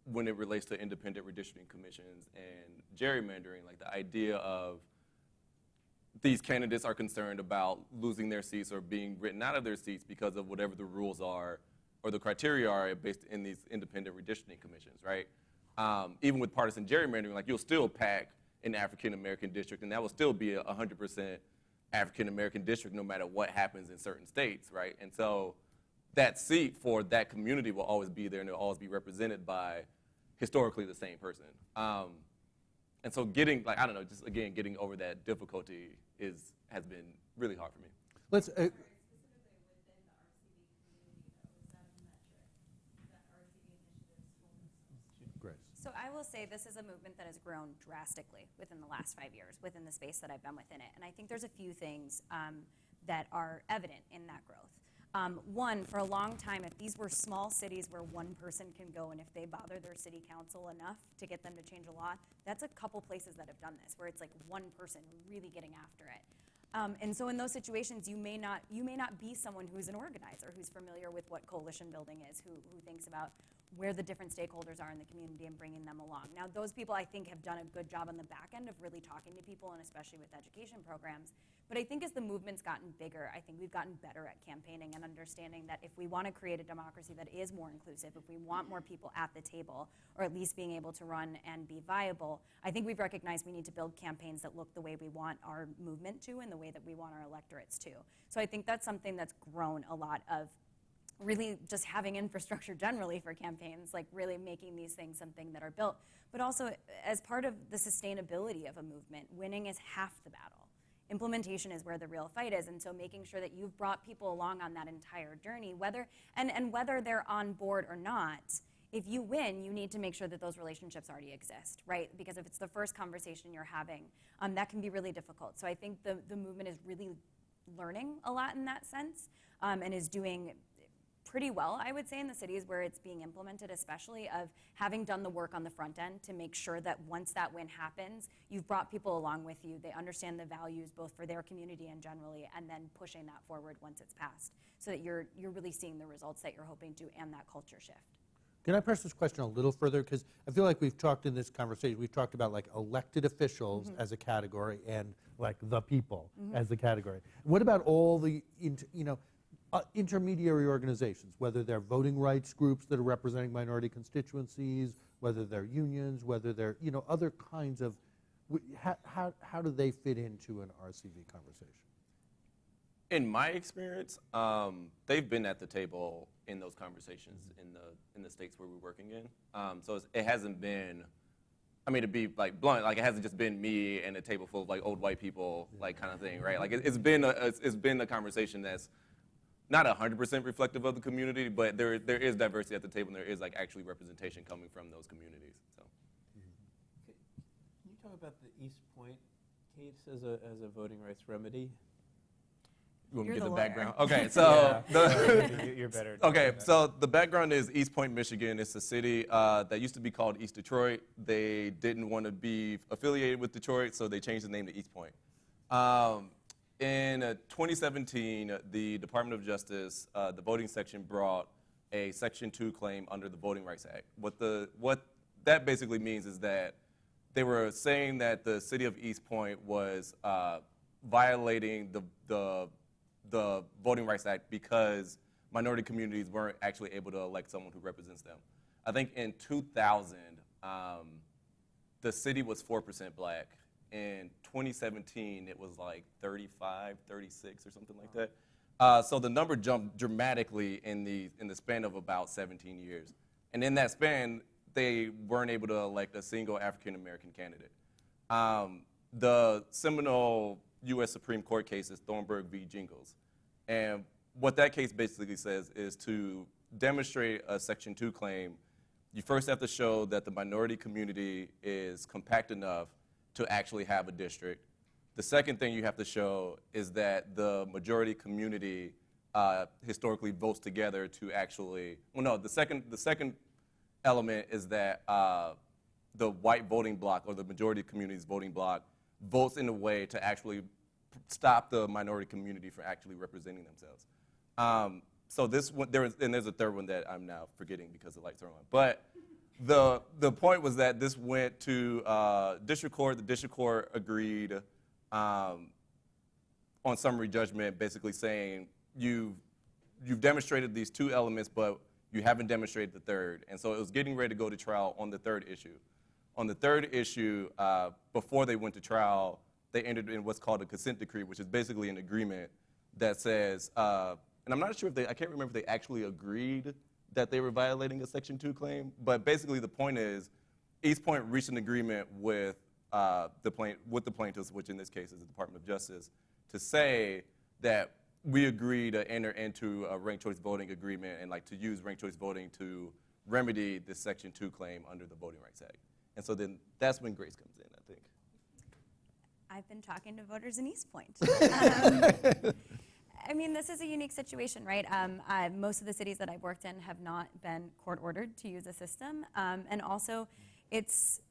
when it relates to independent redistricting commissions and gerrymandering, the idea of these candidates are concerned about losing their seats or being written out of their seats because of whatever the rules are or the criteria are based in these independent redistricting commissions, right? Even with partisan gerrymandering, you'll still pack an African-American district and that will still be a 100% African-American district no matter what happens in certain states, right? And so that seat for that community will always be there and it'll always be represented by historically the same person. And so getting, just again, getting over that difficulty has been really hard for me. Let's. Specifically within the RCV community, though, is that a metric that RCV initiatives hold themselves to? Grace. So I will say this is a movement that has grown drastically within the last 5 years, within the space that I've been within it. And I think there's a few things that are evident in that growth. One, for a long time, if these were small cities where one person can go and if they bother their city council enough to get them to change a law, that's a couple places that have done this, where it's one person really getting after it. And so in those situations, you may not be someone who's an organizer, who's familiar with what coalition building is, who thinks about where the different stakeholders are in the community and bringing them along. Now, those people, I think, have done a good job on the back end of really talking to people, and especially with education programs. But I think as the movement's gotten bigger, I think we've gotten better at campaigning and understanding that if we want to create a democracy that is more inclusive, if we want more people at the table, or at least being able to run and be viable, I think we've recognized we need to build campaigns that look the way we want our movement to and the way that we want our electorates to. So I think that's something that's grown a lot of really just having infrastructure generally for campaigns, really making these things something that are built. But also, as part of the sustainability of a movement, winning is half the battle. Implementation is where the real fight is, and so making sure that you've brought people along on that entire journey, whether they're on board or not, if you win, you need to make sure that those relationships already exist, right? Because if it's the first conversation you're having, that can be really difficult. So I think the movement is really learning a lot in that sense, and is doing pretty well, I would say, in the cities where it's being implemented, especially of having done the work on the front end to make sure that once that win happens, you've brought people along with you. They understand the values both for their community and generally, and then pushing that forward once it's passed, so that you're really seeing the results that you're hoping to and that culture shift. Can I press this question a little further? Because I feel like we've talked in this conversation, we've talked about elected officials as a category and the people as the category. What about all the, intermediary organizations, whether they're voting rights groups that are representing minority constituencies, whether they're unions, whether they're, other kinds of, how do they fit into an RCV conversation? In my experience, they've been at the table in those conversations in the states where we're working in. So it hasn't been I mean, to be like blunt, like it hasn't just been me and a table full of like old white people, like kind of thing, right? Like it's been a conversation that's not 100% reflective of the community, but there is diversity at the table, and there is like actually representation coming from those communities. So. Can you talk about the East Point case as a voting rights remedy? You want me to You're get the the lawyer. background? Okay, so You're better. okay, so the background is East Point, Michigan. It's a city that used to be called East Detroit. They didn't want to be affiliated with Detroit, so they changed the name to East Point. In 2017, the Department of Justice, the voting section, brought a Section 2 claim under the Voting Rights Act. What that basically means is that they were saying that the city of East Point was violating the Voting Rights Act because minority communities weren't actually able to elect someone who represents them. I think in 2000, the city was 4% black. In 2017, it was like 35, 36, or something like that. So the number jumped dramatically in the span of about 17 years. And in that span, they weren't able to elect a single African-American candidate. The seminal U.S. Supreme Court case is Thornburg v. Jingles. And what that case basically says is to demonstrate a Section 2 claim, you first have to show that the minority community is compact enough to actually have a district. The second thing you have to show is that the majority community historically votes together to actually, well, no, the second element is that the white voting bloc, or the majority community's voting bloc, votes in a way to actually stop the minority community from actually representing themselves. So this one, there's a third one that I'm now forgetting because the lights are on. But the point was that this went to district court. The district court agreed on summary judgment, basically saying you've demonstrated these two elements, but you haven't demonstrated the third. And so it was getting ready to go to trial on the third issue. On the third issue, before they went to trial, they entered in what's called a consent decree, which is basically an agreement that says, and I'm not sure I can't remember if they actually agreed that they were violating a Section 2 claim, but basically the point is, East Point reached an agreement with the plaintiffs, which in this case is the Department of Justice, to say that we agree to enter into a ranked choice voting agreement and like to use ranked choice voting to remedy this Section 2 claim under the Voting Rights Act. And so then that's when grace comes in, I think. I've been talking to voters in East Point. I mean, this is a unique situation, right? Most of the cities that I've worked in have not been court-ordered to use a system. And also, it's,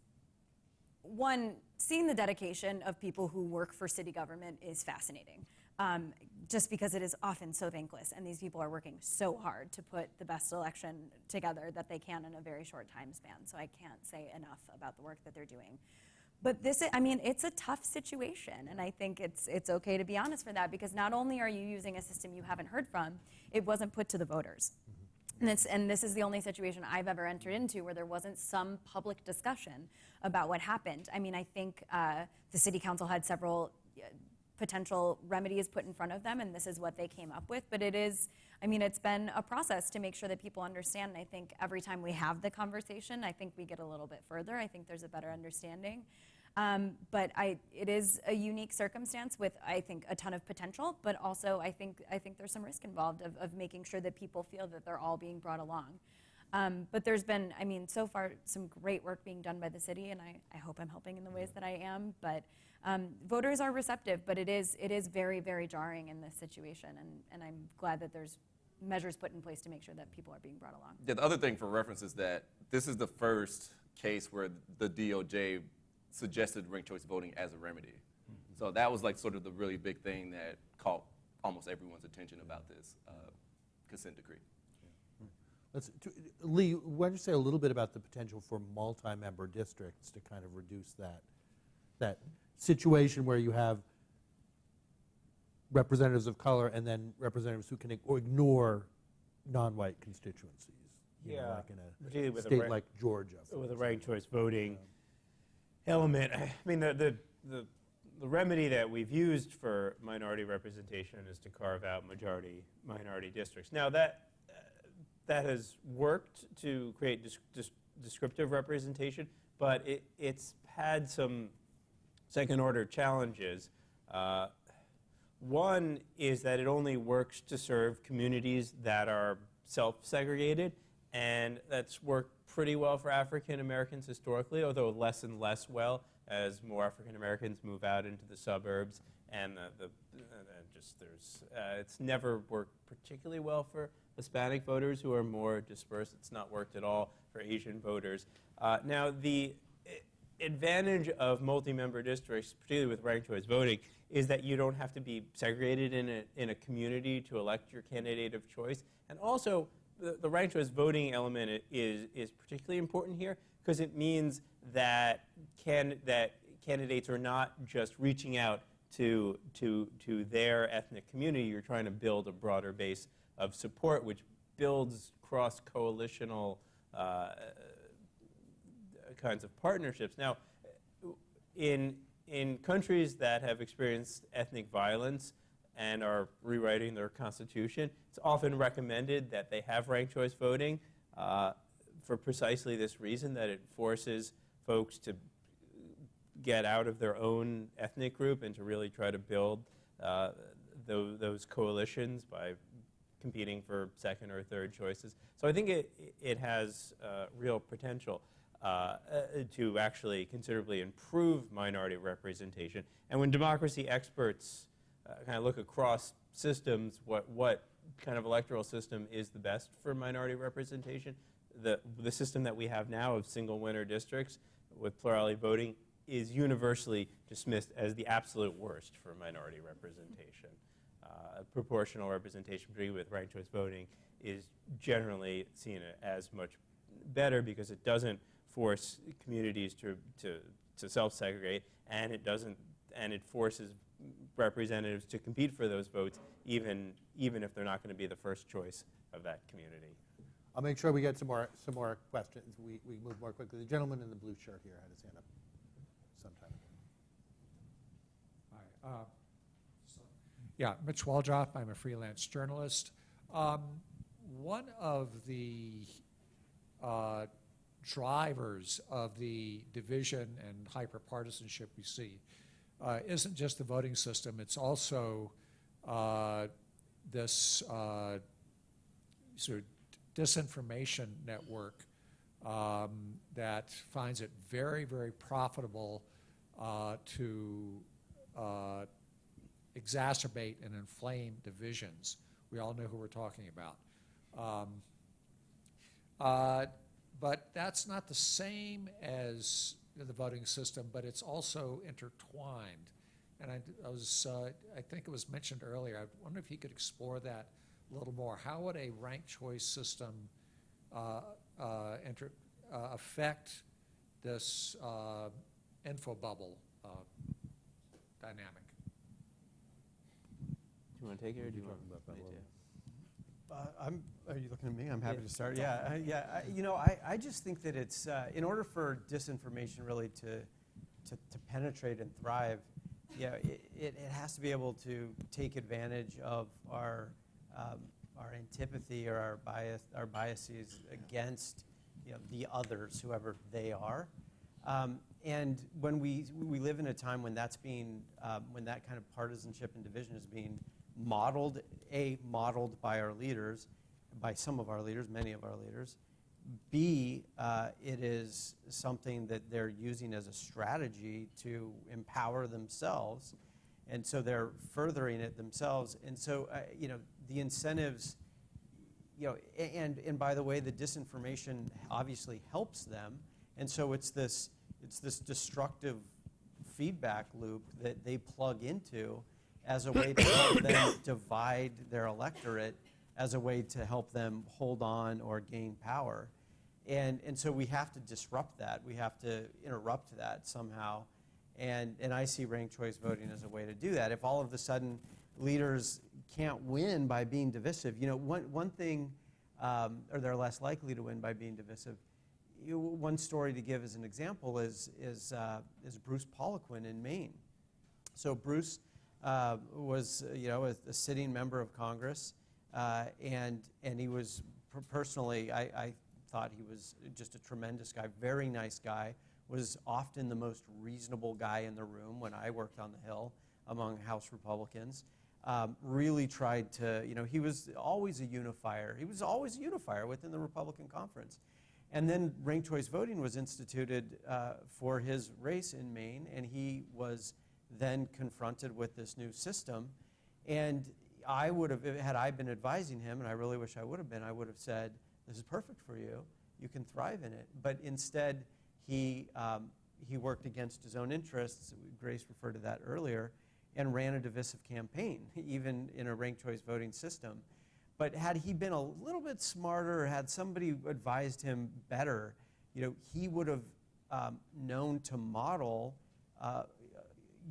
one, seeing the dedication of people who work for city government is fascinating. Just because it is often so thankless, and these people are working so hard to put the best election together that they can in a very short time span. So I can't say enough about the work that they're doing. But this, I mean, it's a tough situation, and I think it's okay to be honest for that, because not only are you using a system you haven't heard from, it wasn't put to the voters. And this is the only situation I've ever entered into where there wasn't some public discussion about what happened. I mean, I think the city council had several potential remedies put in front of them, and this is what they came up with. But it is, I mean, it's been a process to make sure that people understand. And I think every time we have the conversation, I think we get a little bit further. I think there's a better understanding. But it is a unique circumstance with, I think, a ton of potential, but also I think there's some risk involved of making sure that people feel that they're all being brought along. But there's been, I mean, so far some great work being done by the city, and I hope I'm helping in the ways that I am. But voters are receptive, but it is very, very jarring in this situation, and I'm glad that there's measures put in place to make sure that people are being brought along. Yeah, the other thing for reference is that this is the first case where the DOJ suggested ranked choice voting as a remedy. Mm-hmm. So that was like sort of the really big thing that caught almost everyone's attention about this consent decree. Lee, why don't you say a little bit about the potential for multi-member districts to kind of reduce that situation where you have representatives of color and then representatives who can ignore non-white constituencies. You know, like in a particularly with state like Georgia. With a ranked choice voting element. I mean, the remedy that we've used for minority representation is to carve out minority districts. Now that has worked to create descriptive representation, but it's had some second-order challenges. One is that it only works to serve communities that are self-segregated, and that's worked pretty well for African Americans historically, although less and less well as more African Americans move out into the suburbs, and it's never worked particularly well for Hispanic voters who are more dispersed. It's not worked at all for Asian voters. Now, the advantage of multi-member districts, particularly with ranked choice voting, is that you don't have to be segregated in a community to elect your candidate of choice. And also, the ranked choice voting element is particularly important here because it means that candidates are not just reaching out to their ethnic community. You're trying to build a broader base of support, which builds cross-coalitional kinds of partnerships. Now, in countries that have experienced ethnic violence and are rewriting their constitution, it's often recommended that they have ranked choice voting for precisely this reason, that it forces folks to get out of their own ethnic group and to really try to build those coalitions by competing for second or third choices. So I think it has real potential to actually considerably improve minority representation. And when democracy experts kind of look across systems, what kind of electoral system is the best for minority representation, the system that we have now of single winner districts with plurality voting is universally dismissed as the absolute worst for minority representation. Proportional representation, particularly with ranked choice voting, is generally seen as much better because it doesn't force communities to self-segregate, and it forces representatives to compete for those votes, even if they're not going to be the first choice of that community. I'll make sure we get some more questions. We move more quickly. The gentleman in the blue shirt here had his hand up sometime ago. Hi. Yeah, Mitch Waldrop. I'm a freelance journalist. One of the drivers of the division and hyperpartisanship we see isn't just the voting system. It's also this sort of disinformation network that finds it very, very profitable to exacerbate and inflame divisions. We all know who we're talking about. But that's not the same as the voting system, but it's also intertwined. And I think it was mentioned earlier, I wonder if you could explore that a little more. How would a ranked choice system affect this info bubble dynamic? Do you want to take it, or do you want about that me a little? Are you looking at me? I'm happy to start. Yeah. I just think that it's in order for disinformation really to penetrate and thrive, it has to be able to take advantage of our antipathy or our biases against the others, whoever they are. And when we live in a time when that's being when that kind of partisanship and division is being modeled by our leaders, by some of our leaders, many of our leaders. B, it is something that they're using as a strategy to empower themselves, and so they're furthering it themselves. And so, the incentives, and by the way, the disinformation obviously helps them, and so it's this destructive feedback loop that they plug into as a way to help them divide their electorate, as a way to help them hold on or gain power. And so we have to disrupt that. We have to interrupt that somehow. And I see ranked choice voting as a way to do that. If all of a sudden leaders can't win by being divisive, one thing, or they're less likely to win by being divisive. One story to give as an example is Bruce Poliquin in Maine. So Bruce was a sitting member of Congress, and he was personally, I thought he was just a tremendous guy, very nice guy, was often the most reasonable guy in the room when I worked on the Hill among House Republicans. Really tried to, he was always a unifier. He was always a unifier within the Republican conference. And then ranked choice voting was instituted for his race in Maine, and he was then confronted with this new system. And I would have, had I been advising him, and I really wish I would have been, I would have said, this is perfect for you. You can thrive in it. But instead, he worked against his own interests. Grace referred to that earlier, and ran a divisive campaign, even in a ranked choice voting system. But had he been a little bit smarter, or had somebody advised him better, he would have known to model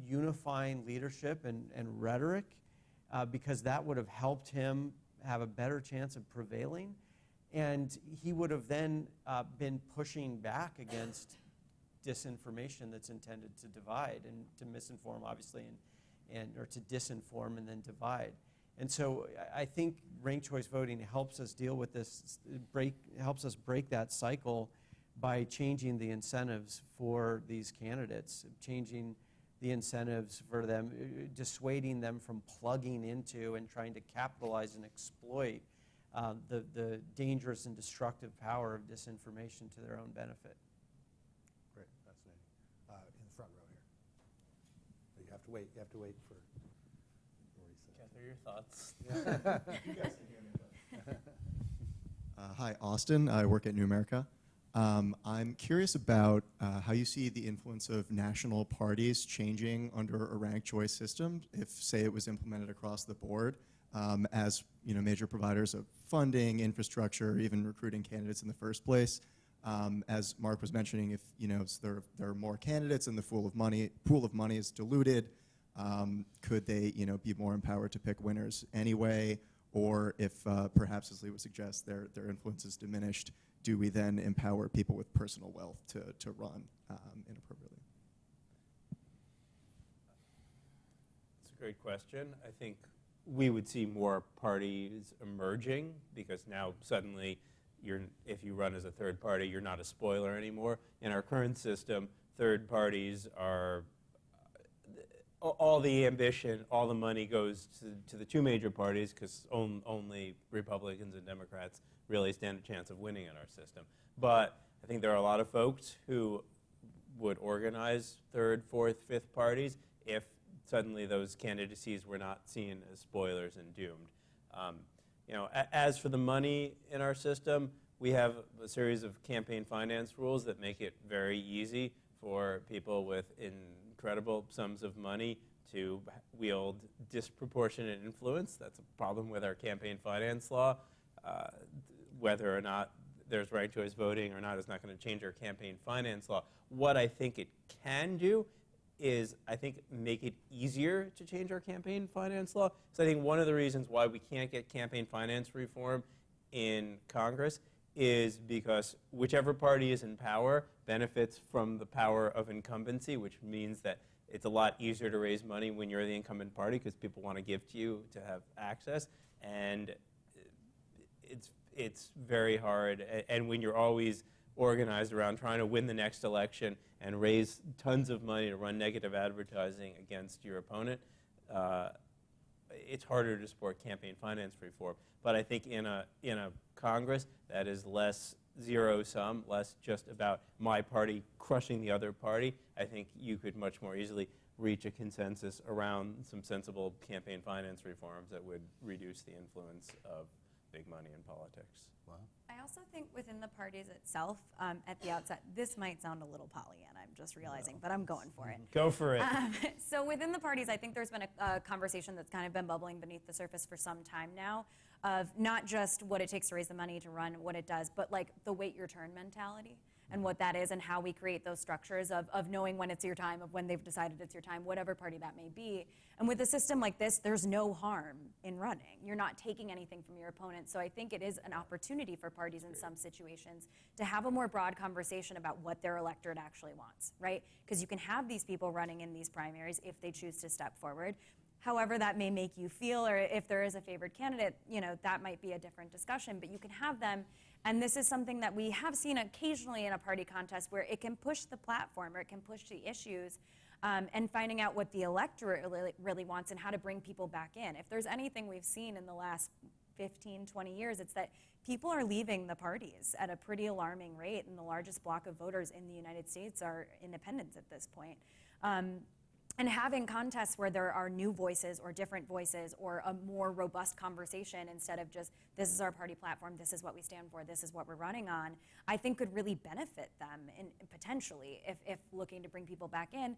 unifying leadership and rhetoric, because that would have helped him have a better chance of prevailing. And he would have then been pushing back against disinformation that's intended to divide and to misinform, obviously, or to disinform and then divide. And so I think ranked choice voting helps us deal with this, helps us break that cycle by changing the incentives for these candidates, changing the incentives for them, dissuading them from plugging into and trying to capitalize and exploit the dangerous and destructive power of disinformation to their own benefit. Great, fascinating. In the front row here. But you have to wait for Maurice. Gather your thoughts. You guys can hear me. Hi, Austin. I work at New America. I'm curious about how you see the influence of national parties changing under a ranked choice system, if, say, it was implemented across the board, as major providers of funding, infrastructure, even recruiting candidates in the first place. As Mark was mentioning, if there are more candidates and the pool of money is diluted, could they be more empowered to pick winners anyway? Or if perhaps, as Lee would suggest, their influence is diminished, do we then empower people with personal wealth to run inappropriately? It's a great question. I think we would see more parties emerging, because now suddenly if you run as a third party, you're not a spoiler anymore. In our current system, third parties are all the ambition, all the money goes to the two major parties, because only Republicans and Democrats really stand a chance of winning in our system. But I think there are a lot of folks who would organize third, fourth, fifth parties if suddenly those candidacies were not seen as spoilers and doomed. As for the money in our system, we have a series of campaign finance rules that make it very easy for people with incredible sums of money to wield disproportionate influence. That's a problem with our campaign finance law. Whether or not there's ranked choice voting or not is not going to change our campaign finance law. What I think it can do is, I think, make it easier to change our campaign finance law. So I think one of the reasons why we can't get campaign finance reform in Congress is because whichever party is in power benefits from the power of incumbency, which means that it's a lot easier to raise money when you're the incumbent party, because people want to give to you to have access. And it's very hard. And when you're always organized around trying to win the next election and raise tons of money to run negative advertising against your opponent, it's harder to support campaign finance reform. But I think in a Congress that is less zero-sum, less just about my party crushing the other party, I think you could much more easily reach a consensus around some sensible campaign finance reforms that would reduce the influence of big money in politics. Wow. I also think within the parties itself, at the outset, this might sound a little Pollyanna, I'm just realizing, but I'm going for it. Go for it. So within the parties, I think there's been a conversation that's kind of been bubbling beneath the surface for some time now, of not just what it takes to raise the money to run what it does, but like the wait your turn mentality and what that is, and how we create those structures of knowing when it's your time, of when they've decided it's your time, whatever party that may be. And with a system like this, there's no harm in running. You're not taking anything from your opponent. So I think it is an opportunity for parties in some situations to have a more broad conversation about what their electorate actually wants, right? Because you can have these people running in these primaries if they choose to step forward. However that may make you feel, or if there is a favored candidate, that might be a different discussion, but you can have them And this is something that we have seen occasionally in a party contest where it can push the platform or it can push the issues, and finding out what the electorate really wants and how to bring people back in. If there's anything we've seen in the last 15, 20 years, it's that people are leaving the parties at a pretty alarming rate, and the largest block of voters in the United States are independents at this point. And having contests where there are new voices or different voices or a more robust conversation instead of just, this is our party platform, this is what we stand for, this is what we're running on, I think could really benefit them potentially if looking to bring people back in.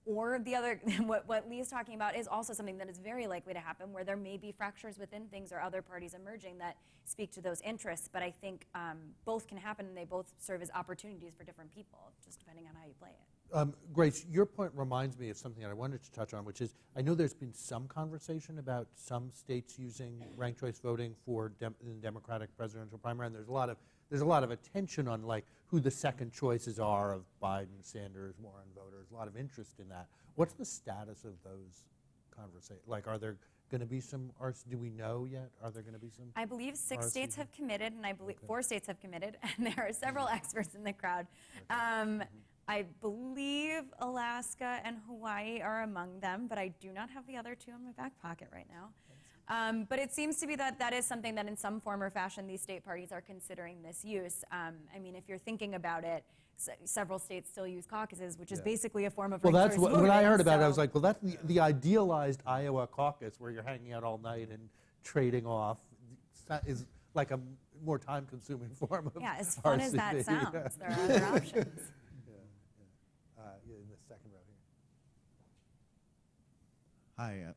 Or the other, what Lee's talking about is also something that is very likely to happen, where there may be fractures within things or other parties emerging that speak to those interests. But I think both can happen, and they both serve as opportunities for different people, just depending on how you play it. Grace, your point reminds me of something that I wanted to touch on, which is I know there's been some conversation about some states using ranked choice voting for the Democratic presidential primary, and there's a lot of attention on like who the second choices are of Biden, Sanders, Warren voters. A lot of interest in that. What's the status of those conversations? Like, are there going to be some? Do we know yet? Are there going to be some? I believe 6 states RSV? have committed, and I believe Okay. 4 states have committed, and there are several experts in the crowd. I believe Alaska and Hawaii are among them, but I do not have the other 2 in my back pocket right now. But it seems to be that is something that in some form or fashion these state parties are considering this use. I mean, if you're thinking about it, several states still use caucuses, which is basically a form of Well, ranked that's choice when I voting, heard about it. I so- was like, well, that's the idealized Iowa caucus where you're hanging out all night and trading off. That is like a more time-consuming form of Yeah, as fun as that RCV. sounds, there are other options. Yeah, in the second row here. Hi,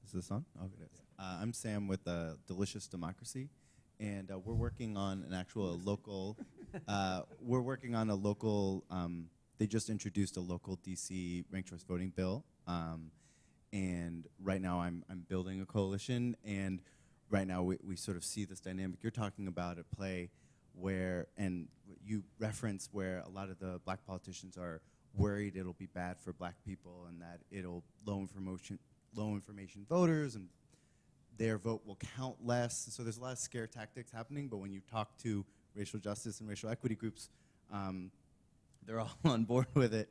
is this on? Oh, it is. I'm Sam with Delicious Democracy, and we're working on an actual local. We're working on a local. They just introduced a local DC ranked choice voting bill, and right now I'm building a coalition. And right now we sort of see this dynamic you're talking about at play, where and you reference where a lot of the black politicians are worried it'll be bad for black people and that it'll low information voters and their vote will count less. So there's a lot of scare tactics happening, but when you talk to racial justice and racial equity groups, they're all on board with it.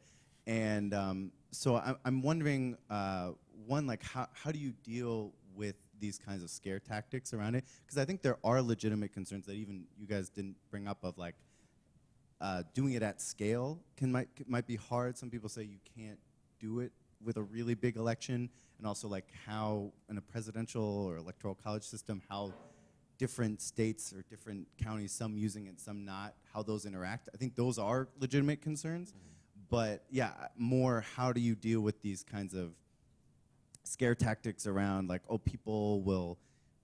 And so I'm wondering, one, like how do you deal with these kinds of scare tactics around it? Because I think there are legitimate concerns that even you guys didn't bring up of like, doing it at scale might be hard. Some people say you can't do it with a really big election, and also like how in a presidential or electoral college system, how different states or different counties, some using it, some not, how those interact. I think those are legitimate concerns. But yeah, more how do you deal with these kinds of scare tactics around like, oh, people will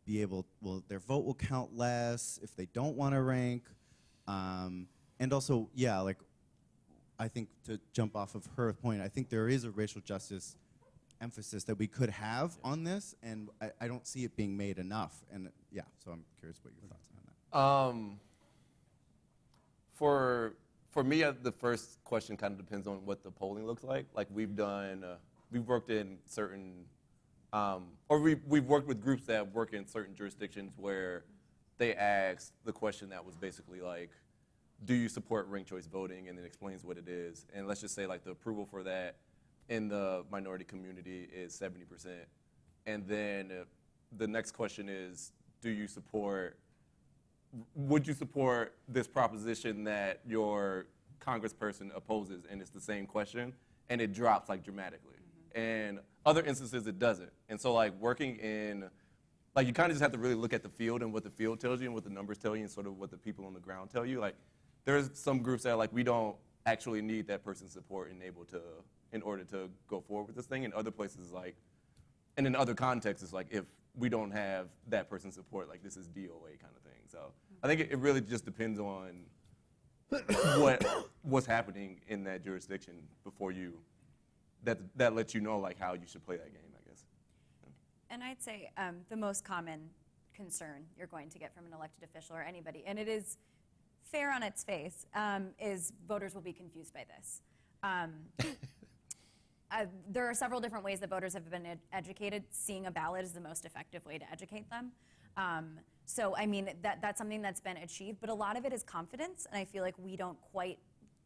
be able, their vote will count less if they don't want to rank. And also, yeah, like, I think to jump off of her point, I think there is a racial justice emphasis that we could have on this, and I don't see it being made enough. And yeah, so I'm curious what your thoughts are on that. For me, the first question kind of depends on what the polling looks like. Like we've worked in certain, or we've worked with groups that work in certain jurisdictions where they asked the question that was basically like, do you support ranked choice voting, and it explains what it is. And let's just say like the approval for that in the minority community is 70%. And then the next question is, would you support this proposition that your congressperson opposes? And it's the same question, and it drops like dramatically. And other instances it doesn't. And so like working in, like you kind of just have to really look at the field and what the field tells you and what the numbers tell you and sort of what the people on the ground tell you. Like there's some groups that are like, we don't actually need that person's support in order to go forward with this thing. And other places like, and in other contexts, it's like if we don't have that person's support, like this is DOA kind of thing. So I think it really just depends on what's happening in that jurisdiction before you, that lets you know like how you should play that game, I guess. And I'd say the most common concern you're going to get from an elected official or anybody, and it is fair on its face, is voters will be confused by this. There are several different ways that voters have been educated. Seeing a ballot is the most effective way to educate them. So I mean, that's something that's been achieved, but a lot of it is confidence, and I feel like we don't quite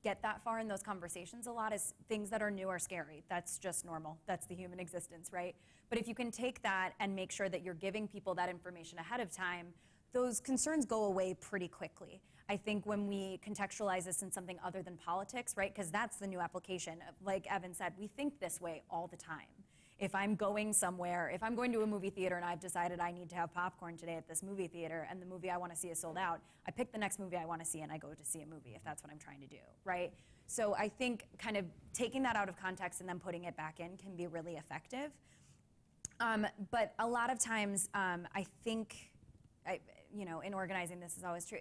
get that far in those conversations. A lot is things that are new are scary. That's just normal. That's the human existence, right? But if you can take that and make sure that you're giving people that information ahead of time, those concerns go away pretty quickly. I think when we contextualize this in something other than politics, right, because that's the new application. Like Evan said, we think this way all the time. If I'm going somewhere, if I'm going to a movie theater and I've decided I need to have popcorn today at this movie theater and the movie I want to see is sold out, I pick the next movie I want to see and I go to see a movie if that's what I'm trying to do, right? So I think kind of taking that out of context and then putting it back in can be really effective. But a lot of times, I think, in organizing, this is always true,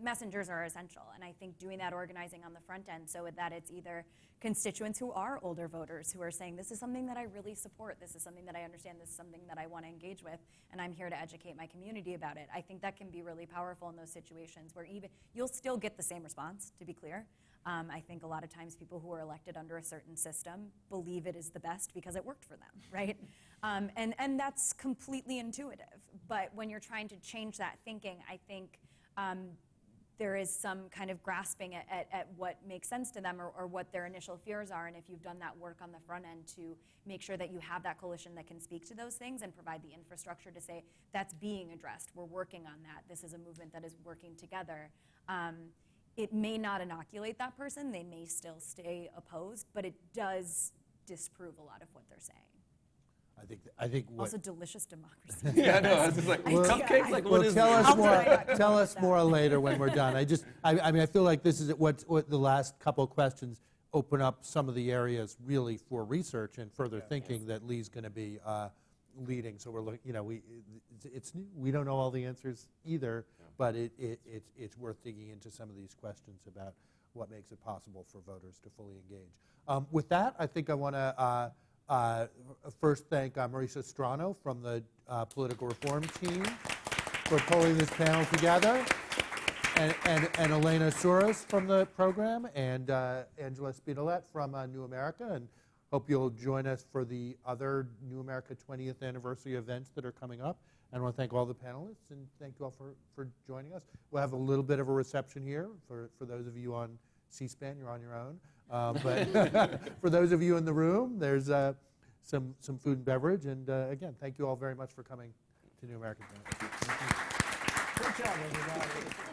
messengers are essential. And I think doing that organizing on the front end so that it's either constituents who are older voters who are saying, this is something that I really support, this is something that I understand, this is something that I want to engage with, and I'm here to educate my community about it. I think that can be really powerful in those situations where even, you'll still get the same response, to be clear. I think a lot of times people who are elected under a certain system believe it is the best because it worked for them, right? And that's completely intuitive. But when you're trying to change that thinking, I think there is some kind of grasping at what makes sense to them or what their initial fears are. And if you've done that work on the front end to make sure that you have that coalition that can speak to those things and provide the infrastructure to say, that's being addressed, we're working on that, this is a movement that is working together. It may not inoculate that person, they may still stay opposed, but it does disprove a lot of what they're saying. I think what, Also, delicious democracy. Yeah, I know. I was just like, cupcakes, like, what well, is tell this? us more. back Tell with us that. more later when we're done. I mean, I feel like this is what the last couple of questions open up some of the areas really for research and further thinking that Lee's going to be leading. So we're looking, it's new. We don't know all the answers either, but it's worth digging into some of these questions about what makes it possible for voters to fully engage. With that, I think I want to first thank Marisa Strano from the Political Reform team for pulling this panel together, and Elena Souros from the program, and Angela Spinolette from New America, and hope you'll join us for the other New America 20th anniversary events that are coming up. And I want to thank all the panelists, and thank you all for joining us. We'll have a little bit of a reception here for those of you on C-SPAN, you're on your own. But for those of you in the room, there's some food and beverage. And again, thank you all very much for coming to New American. Good job, everybody.